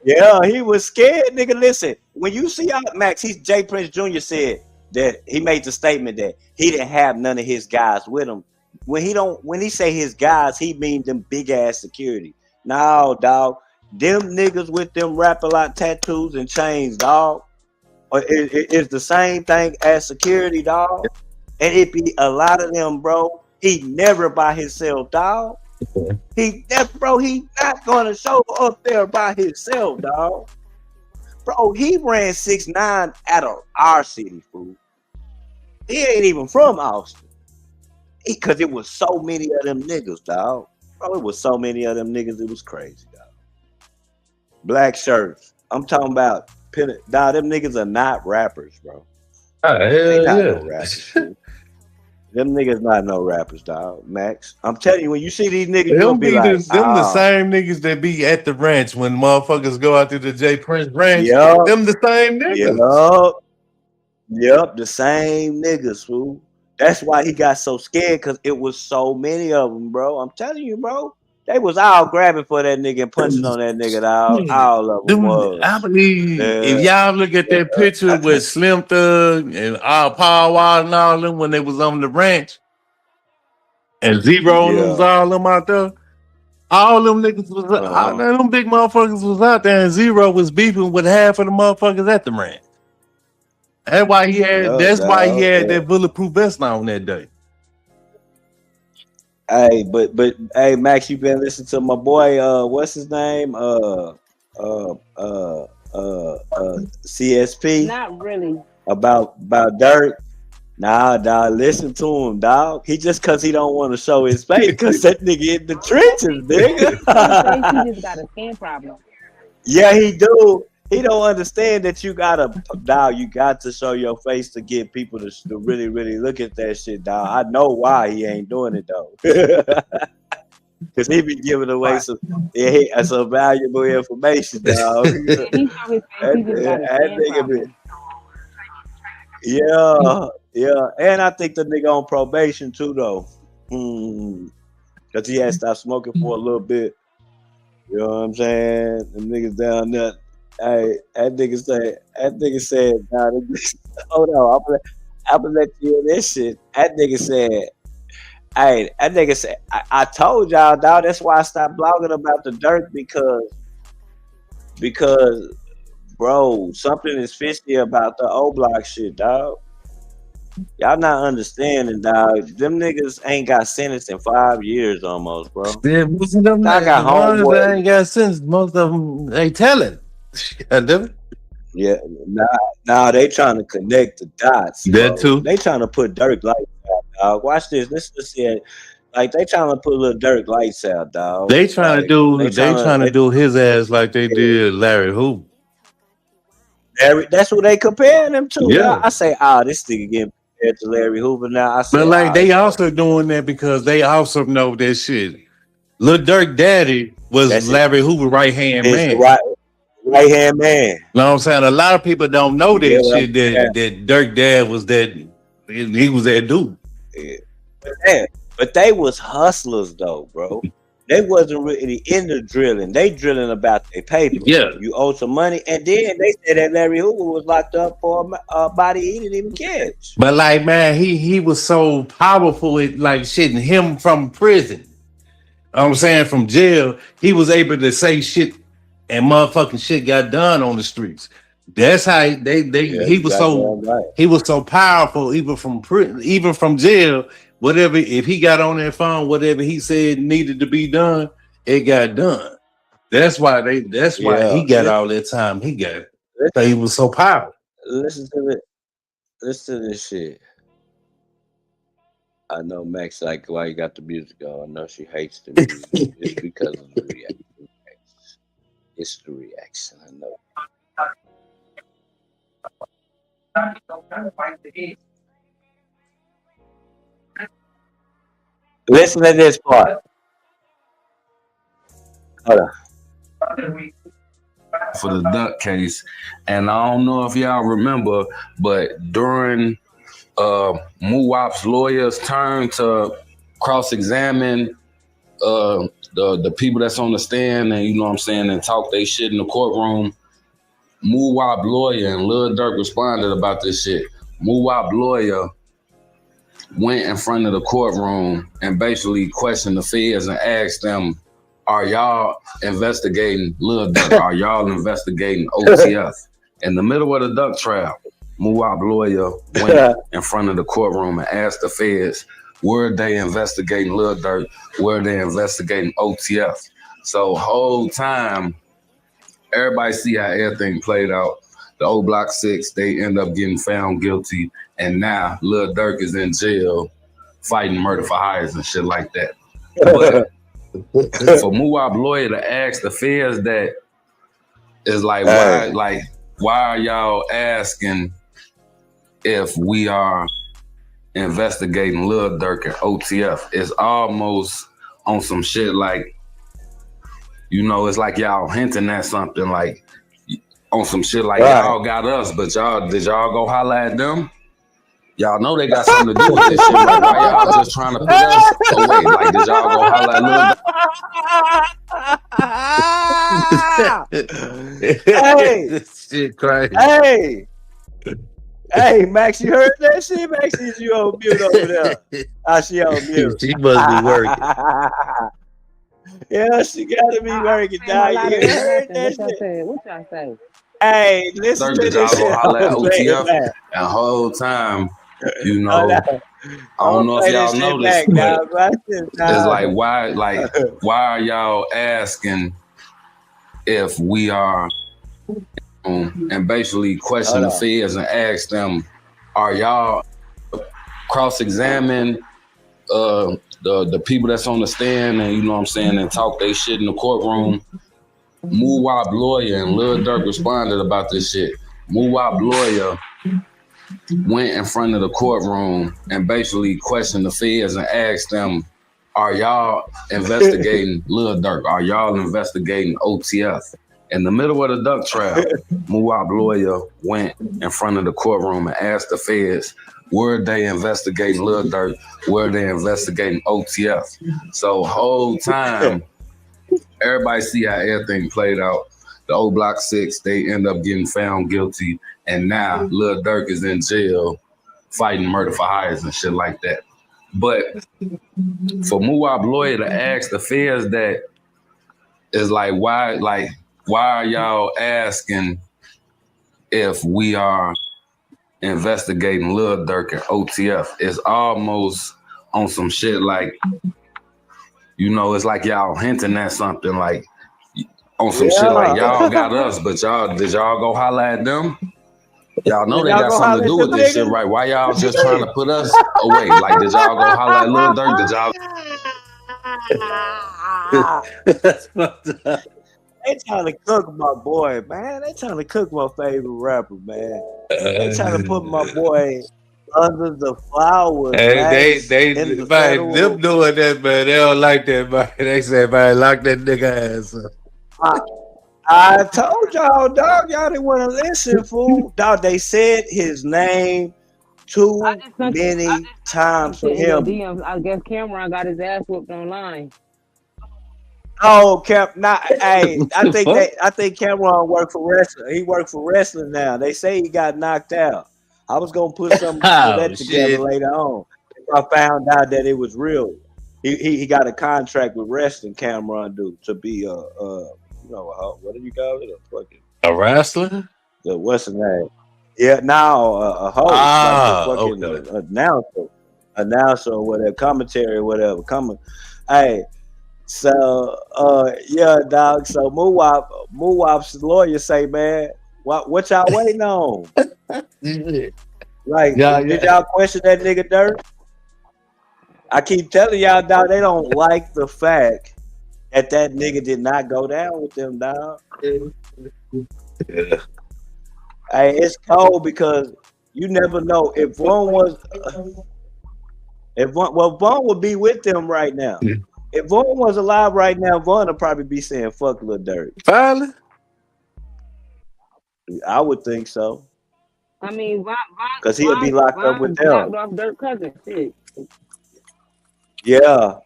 Yeah, he was scared, nigga. Listen, when you see out Max, Jay Prince Jr. said that he made the statement that he didn't have none of his guys with him. When he say his guys, he mean them big ass security. No, dog. Them niggas with them rap-a-lot tattoos and chains, dog. It's the same thing as security, dog. And it be a lot of them, bro. He never by himself, dog. He not gonna show up there by himself, dog. Bro, he ran 6'9" out of our city, fool. He ain't even from Austin. Because it was so many of them niggas, dog. Bro, it was so many of them niggas, it was crazy, dog. Black shirts. I'm talking about, dog, them niggas are not rappers, bro. They not no rappers, fool. Them niggas not no rappers, dog. Max, I'm telling you, when you see these niggas, you'll be like, them the same niggas that be at the ranch when motherfuckers go out to the J Prince ranch. Yup. Them the same niggas. Yup, the same niggas, fool. That's why he got so scared, because it was so many of them, bro. I'm telling you, bro. They was all grabbing for that nigga and punching on that nigga, dog. All of them was. I believe if y'all look at that picture with Slim Thug and Paul Wall and all them when they was on the ranch, and Zero and them was all them out there, all them niggas was all them big motherfuckers was out there, and Zero was beefing with half of the motherfuckers at the ranch. That's why he had. That's why he had that bulletproof vest on that day. Hey, but hey, Max, you been listening to my boy? What's his name? CSP. Not really. About Dirk. Nah, dog. Listen to him, dog. He just cause he don't want to show his face, cause that nigga in the trenches, nigga. He just got a skin problem. Yeah, he do. He don't understand that you gotta, dog. You got to show your face to get people to really, really look at that shit, dog. I know why he ain't doing it though, because he be giving away some valuable information, dog. Yeah, and I think the nigga on probation too, though, because he had stopped smoking for a little bit. You know what I'm saying? The niggas down there. Hey, that nigga said, nah, hold on, I'm gonna let you hear this shit. That nigga said, I told y'all, dog, that's why I stopped blogging about the dirt, because bro, something is fishy about the O Block shit, dog. Y'all not understanding, dog. Them niggas ain't got sentenced in 5 years almost, bro. Yeah, most of them I got the ones that homeboy. ain't got sense. Most of them they telling. That Yeah, nah, they trying to connect the dots, bro. too. They trying to put Dirk Lights out, dog. Watch this. Listen to see it. Like they trying to put little Dirk Lights out, dog. They trying to Like do. They trying to do his ass like they did Larry Hoover. That's what they comparing him to. Yeah. I say, this nigga getting compared to Larry Hoover now. I But say, like they it's also doing that because they also know that shit. Lil Durk Daddy was that's it. Larry Hoover right hand It's the man. right hand man. Know what I'm saying? A lot of people don't know You get that what I'm shit. saying? That Dirk Dad was that. He was that dude. Yeah. But they was hustlers though, bro. They wasn't really into drilling. They drilling about their paper. Yeah. You owe some money, and then they said that Larry Hoover was locked up for a body he didn't even catch. But like, man, he was so powerful. It like shitting him from prison. I'm saying from jail, he was able to say shit, and motherfucking shit got done on the streets. That's how he was so right. he was so powerful even from prison, even from jail. Whatever, if he got on that phone, whatever he said needed to be done, it got done. That's why he got all that time he got. So he was so powerful. Listen to it. Listen to this shit. I know Max like why you got the music on. I know she hates the music. It's because of the reaction. It's the reaction. I know. Listen to this part. Hold on. For the duck case, and I don't know if y'all remember, but during Muwap's lawyer's turn to cross-examine the people that's on the stand, and you know what I'm saying, and talk they shit in the courtroom, Muwap lawyer and Lil Durk responded about this shit. Muwap lawyer went in front of the courtroom and basically questioned the feds and asked them, are y'all investigating Lil Durk? Are y'all investigating OTF? In the middle of the duck trial, Muwap lawyer went in front of the courtroom and asked the feds, were they investigating Lil Durk? Were they investigating OTF? So whole time, everybody see how everything played out. The old Block 6, they end up getting found guilty, and now Lil Durk is in jail fighting murder for hires and shit like that. But for Muwap lawyer to ask the feds that is like, why are y'all asking if we are investigating Lil Durk and OTF? It's almost on some shit like, you know, it's like y'all hinting at something like on some shit like y'all got us, but did y'all go holler at them? Y'all know they got something to do with this shit. Like, why y'all just trying to put us away? Like, did y'all go holler at Lil Durk? Hey, this shit crazy. Hey, Max, you heard that shit? Max, is you on mute over there? She on mute. She must be working. Yeah, she gotta be working. Dog. You heard that shit? What y'all say? Hey, listen to Did this y'all go shit. holler at OTF? And the whole time, you know, I don't know if y'all know this, but it's like why are y'all asking if we are, and basically question the feds and ask them, are y'all cross-examine the people that's on the stand, and you know what I'm saying, and talk they shit in the courtroom? Muwap lawyer and Lil Durk responded about this shit. Muwap lawyer went in front of the courtroom and basically questioned the feds and asked them, are y'all investigating Lil Durk? Are y'all investigating OTF? In the middle of the duck trial, Muwap lawyer went in front of the courtroom and asked the feds, were they investigating Lil Durk? Were they investigating OTF? So whole time, everybody see how everything played out. The old Block 6, they end up getting found guilty, and now Lil Durk is in jail fighting murder for hires and shit like that. But for Muwap lawyer to ask the feds that is like, why are y'all asking if we are investigating Lil Durk and OTF. It's almost on some shit like, you know, it's like y'all hinting at something like on some shit like y'all got us, but did y'all go holler at them? Y'all know they got something to do with this shit, right? Why y'all just trying to put us away? Like, did y'all go holler at Lil Durk? Did y'all? They trying to cook my boy, man. They trying to cook my favorite rapper, man. They trying to put my boy under the flowers, Hey, man. man, them doing that, man. They don't like that, man. They say, man, lock that nigga ass up. I told y'all, dog. Y'all didn't want to listen, fool. Dog, they said his name too many times for him. DMs. I guess Cameron got his ass whooped online. Oh, hey, I think Cameron worked for wrestling. He worked for wrestling now. They say he got knocked out. I was gonna put some of that together later on. I found out that it was real. He got a contract with wrestling. Cameron to be what do you call it? A wrestler? What's the name? Yeah, now a host, like a fucking announcer or whatever, commentary or whatever. Hey. So yeah, dog. So Muwap's lawyer say, man, what y'all waiting on? Like, did y'all question that nigga Durk? I keep telling y'all, dog, they don't like the fact that nigga did not go down with them, dog. Yeah. Hey, it's cold because you never know if Vaughn would be with them right now. If Vaughn was alive right now, Vaughn would probably be saying "fuck Lil Durk." Finally, I would think so. I mean, because he'll be locked up with them. Off Dirk Cousins, shit. Yeah,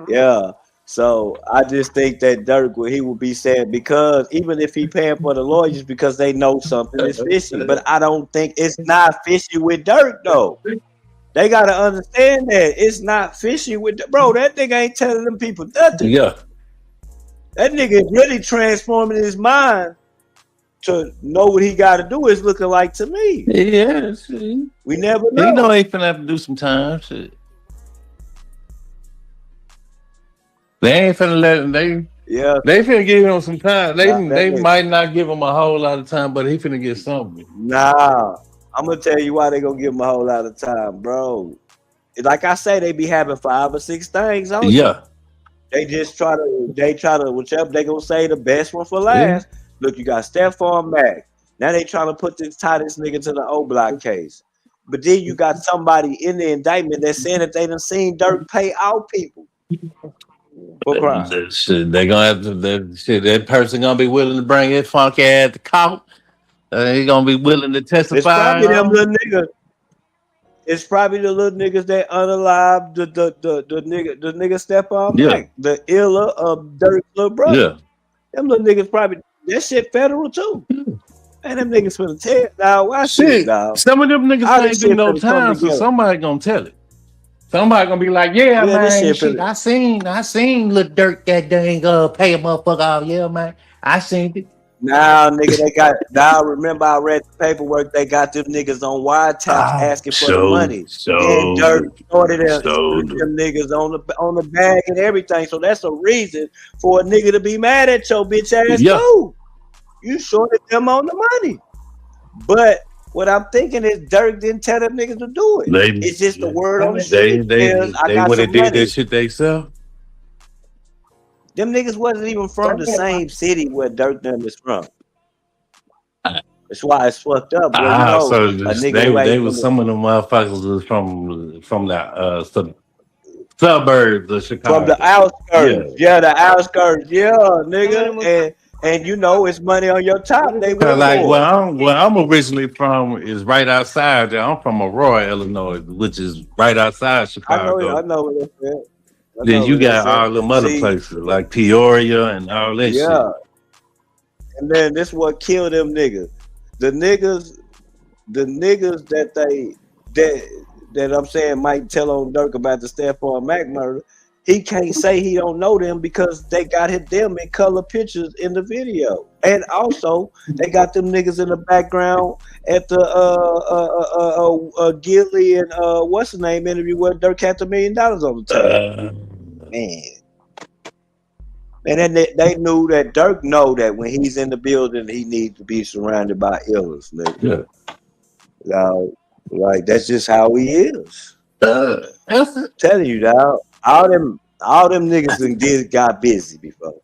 yeah. So I just think that Dirk, he will be saying, because even if he paying for the lawyers because they know something is fishy, but I don't think it's not fishy with Dirk though. They gotta understand that it's not fishy with bro. That nigga ain't telling them people nothing. Yeah, that nigga is really transforming his mind to know what he got to do. Is looking like to me. Yeah, we never know. You know, he finna have to do some time. Shit. They ain't finna let him. They finna give him some time. They might not give him a whole lot of time, but he finna get something. Nah, I'm gonna tell you why they gonna give him a whole lot of time, bro. Like I say, they be having 5 or 6 things on. Yeah. They just try to whichever they gonna say the best one for last. Yeah. Look, you got Stephon Mack. Now they trying to put this nigga to the O Block case. But then you got somebody in the indictment that's saying that they done seen Dirk pay out people. For crime. They gonna have to. That person gonna be willing to bring his funky ass to court. He gonna be willing to testify. It's probably them little niggas. It's probably the little niggas that unalive the nigga Stephon Mack, the illa of Dirk's little brother. Yeah. Them little niggas probably that shit federal too. And them niggas finna tell it. Now watch shit, this, dog. Some of them niggas ain't do no time, so somebody gonna tell it. Somebody gonna be like, yeah man, shit, I seen Lil Durk that dang pay a motherfucker out. Yeah, man, I seen it. Now, nigga, remember I read the paperwork. They got them niggas on wiretaps asking for the money. And Dirk started them niggas on the bag and everything. So that's a reason for a nigga to be mad at your bitch ass too. You shorted them on the money. But what I'm thinking is Dirk didn't tell them niggas to do it. It's just the word on the street. They would have did that shit themselves. Them niggas wasn't even from the same city where Dirk them is from. That's why it's fucked up. Well, so they was some of them motherfuckers was from the suburbs of Chicago. From the outskirts. Yeah, the outskirts. Yeah, nigga. And you know it's money on your top. They like where I'm originally from is right outside there. I'm from Aurora, Illinois, which is right outside Chicago. I know what that's at. Then you got all them other places like Peoria and all that shit. And then this what killed them niggas. The niggas that I'm saying might tell on Dirk about the Stephon Mack murder. He can't say he don't know them because they got them in color pictures in the video. And also, they got them niggas in the background at the Gilly and what's the name interview where Dirk had $1 million on the table. Man, and they knew that Dirk know that when he's in the building, he needs to be surrounded by illness, nigga. Yeah. Like that's just how he is. Telling you, dog. All them niggas got busy before.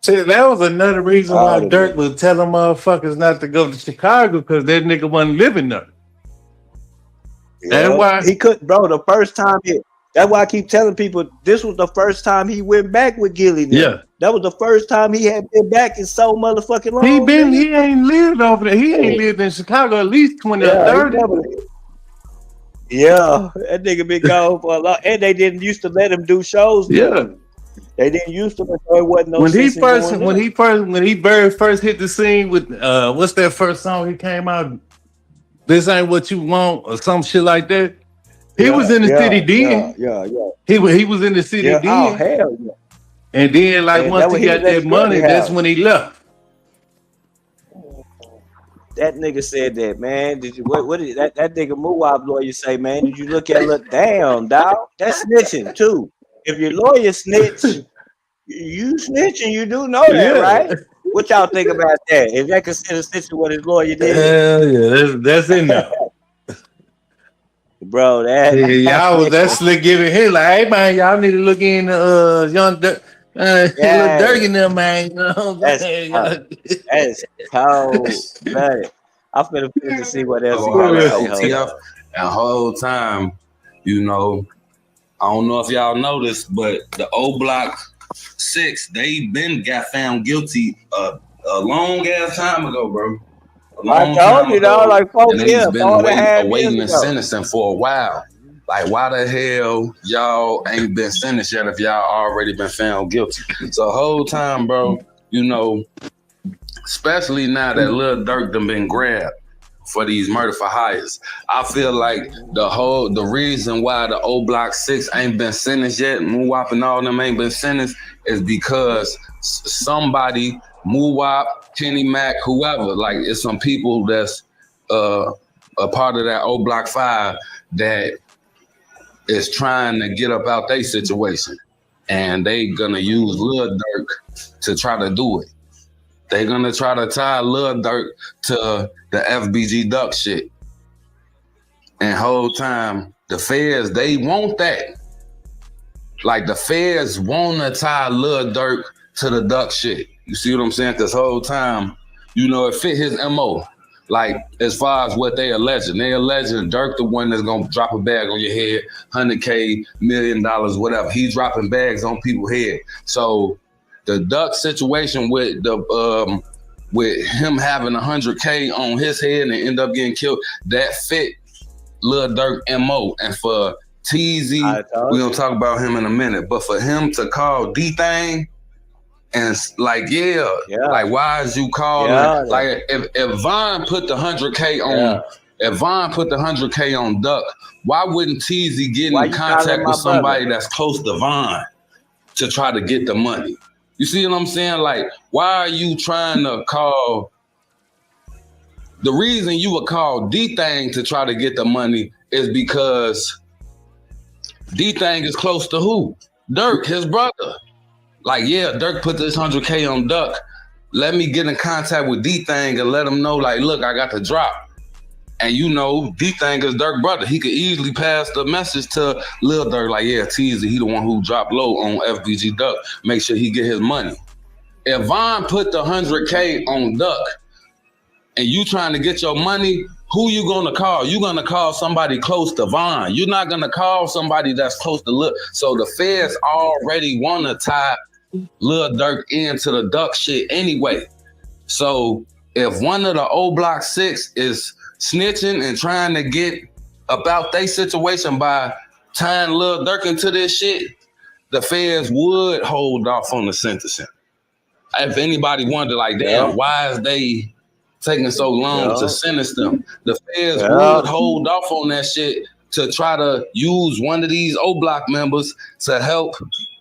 See, that was another reason why Dirk was telling motherfuckers not to go to Chicago because that nigga wasn't living there. Yeah. That's why he couldn't, bro. The first time that's why I keep telling people this was the first time he went back with Gilly. Now. Yeah, that was the first time he had been back in so motherfucking long. He ain't lived over there. He ain't lived in Chicago at least 20 or 30. Yeah, that nigga been gone for a lot, and they didn't used to let him do shows. Yeah. They didn't used to. So it wasn't no when he very first hit the scene with what's that first song he came out? This Ain't What You Want or some shit like that. He was in the city then. Yeah. He was in the city then. Oh hell yeah! And then once he got that money, that's when he left. That nigga said that, man. Did you what did that nigga Muwab lawyer say, man? Did you look down, dog? That's snitching too. If your lawyer snitch, you snitching, you do know that, right? What y'all think about that? Is that considered snitching what his lawyer did? Hell yeah, that's in there. Bro, that's slick giving him like, hey man, y'all need to look in young Dirk. Little Dirk in there, man. You know what I'm saying? That's cold, man. I'm finna to see what else he got. And the whole time, you know, I don't know if y'all noticed, but the O Block 6, they got found guilty a long ass time ago, bro. I told you, though, like 4 years. They've been awaiting and sentencing for a while. Like, why the hell y'all ain't been sentenced yet if y'all already been found guilty? So the whole time, bro, you know, especially now that Lil Durk done been grabbed for these murder for hires, I feel like the reason why the O Block 6 ain't been sentenced yet, Muwap and all them ain't been sentenced, is because somebody, Muwap, Kenny Mac, whoever, like it's some people that's a part of that O Block 5 that is trying to get up out their situation, and they gonna use Lil Durk to try to do it. They gonna try to tie Lil Durk to the FBG Duck shit. And whole time, the feds, they want that. Like the feds wanna tie Lil Durk to the Duck shit. You see what I'm saying? This whole time, you know, it fit his MO. Like, as far as what they alleging Dirk the one that's gonna drop a bag on your head, $100K, $1 million, whatever. He's dropping bags on people's head. So the Duck situation with with him having $100K on his head and end up getting killed, that fit Lil Durk MO. And for TZ, we're gonna talk about him in a minute. But for him to call D-Thing, and like, like, why is you calling? Like, if Von put the $100K on, if Von put the $100K on Duck, why wouldn't TZ get in contact with somebody that's close to Von to try to get the money? You see what I'm saying? Like, why are you trying to call? The reason you would call D-Thing to try to get the money is because D-Thing is close to who? Dirk, his brother. Like, Dirk put this $100K on Duck. Let me get in contact with D-Thing and let him know, like, look, I got the drop. And you know, D-Thing is Dirk's brother. He could easily pass the message to Lil Durk, like, Teasy, he the one who dropped low on FBG Duck. Make sure he get his money. If Von put the $100K on Duck and you trying to get your money, who you gonna call? You gonna call somebody close to Von. You're not gonna call somebody that's close to Lil. So the feds already wanna tie Lil Durk into the Duck shit anyway. So if one of the O Block 6 is snitching and trying to get about their situation by tying Lil Durk into this shit, the feds would hold off on the sentencing. If anybody wondered, like, damn, why is they taking so long to sentence them? The feds would hold off on that shit to try to use one of these O Block members to help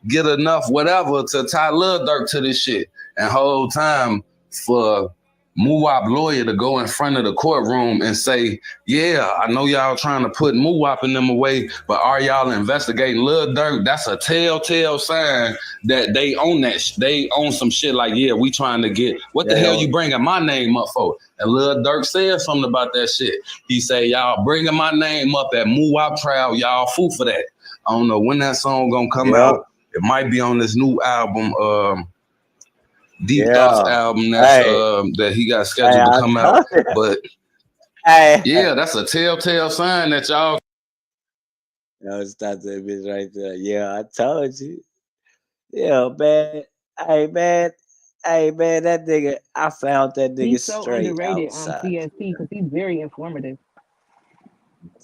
get enough whatever to tie Lil Durk to this shit. And whole time, for Muwap lawyer to go in front of the courtroom and say, yeah, I know y'all trying to put Muwap and them away, but are y'all investigating Lil Durk? That's a telltale sign that they own they own some shit like, yeah, we trying to get, what the hell you bringing my name up for? And Lil Durk said something about that shit. He said, y'all bringing my name up at Muwap trial, y'all fool for that. I don't know when that song gonna come out. It might be on this new album, Deep Thoughts album that's that he got scheduled to come out. But yeah, that's a telltale sign that y'all. No, stop that bitch right there. Yeah, I told you. Yeah, man. Hey, man. Hey, man, that nigga, I found that nigga He's so straight underrated outside. on CST because he's very informative.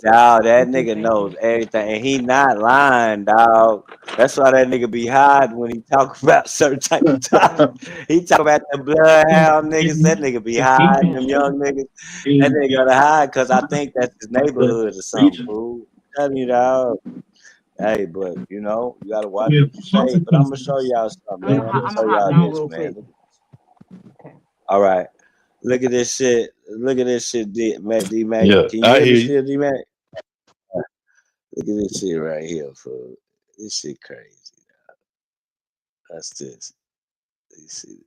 Dog, that nigga knows everything, and he not lying, dog. That's why that nigga be hiding when he talk about certain type of topics. He talk about the bloodhound niggas. That nigga be hiding them young niggas. That nigga gotta hide because I think that's his neighborhood or something, fool. Tell me, dog. Hey, but you know, you gotta watch what you say. But I'm gonna show y'all something, man. I'm gonna show y'all this, man. All right. Look at this shit. Look at this shit, D-Mac. Yeah, Can you I hear me hear you. still, D-Mac? Look at this shit right here, fool. This shit crazy. That's this. You see.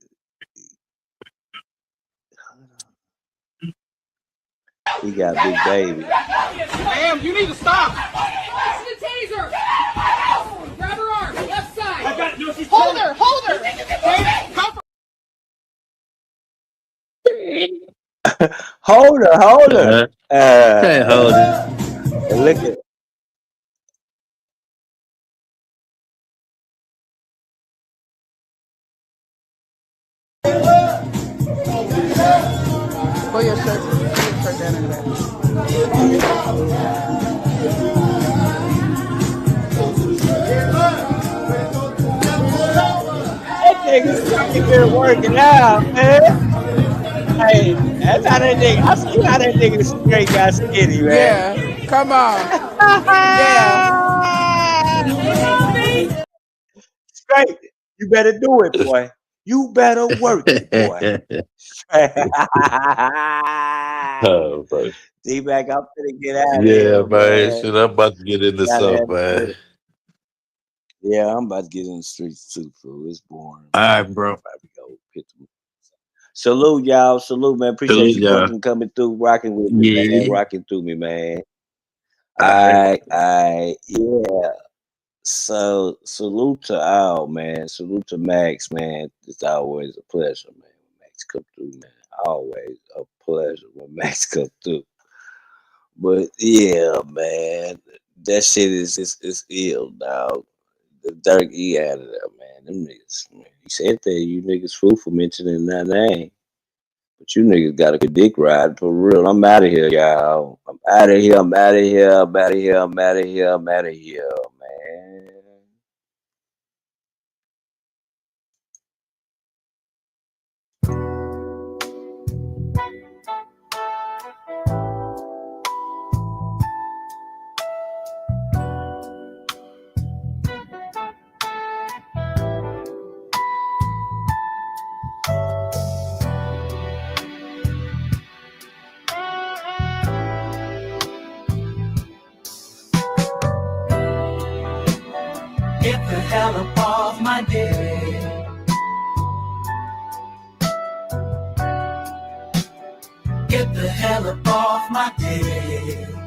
He got Big Baby. Ma'am, you need to stop. Press the taser. Grab her arm, left side. I got no. Hold her, hold her. Hold her, hold her. Can't hold it. Look at. Pull your shirt down in the back. That nigga's fucking here working out, man. Hey, that's how that nigga. I see how that nigga straight got skinny, man. Yeah, come on. Yeah. Straight. You better do it, boy. You better work it, boy. Oh, bro. D-Mac, I'm finna get out of Yeah, here, man. Shit, I'm about to get into something, man. Yeah, I'm about to get in the streets too, fool. It's boring. All right, bro. Salute, y'all. Salute, man. Appreciate you y'all. fucking coming through, rocking with me, man. Yeah. Rocking through me, man. All right. Yeah. So salute to Al, man. Salute to Max, man. It's always a pleasure, man. When Max come through, man. Always a pleasure when Max come through. But yeah, man, that shit is ill, dog. The Dirk E out of there, man. Them niggas, man. He said that you niggas fool for mentioning that name. But you niggas got a good dick ride for real. I'm out of here, y'all. I'm out of here. I'm out of here. I'm out of here. I'm out of here. I'm out of here, man. Get the hell up off my dick. Get the hell up off my dick.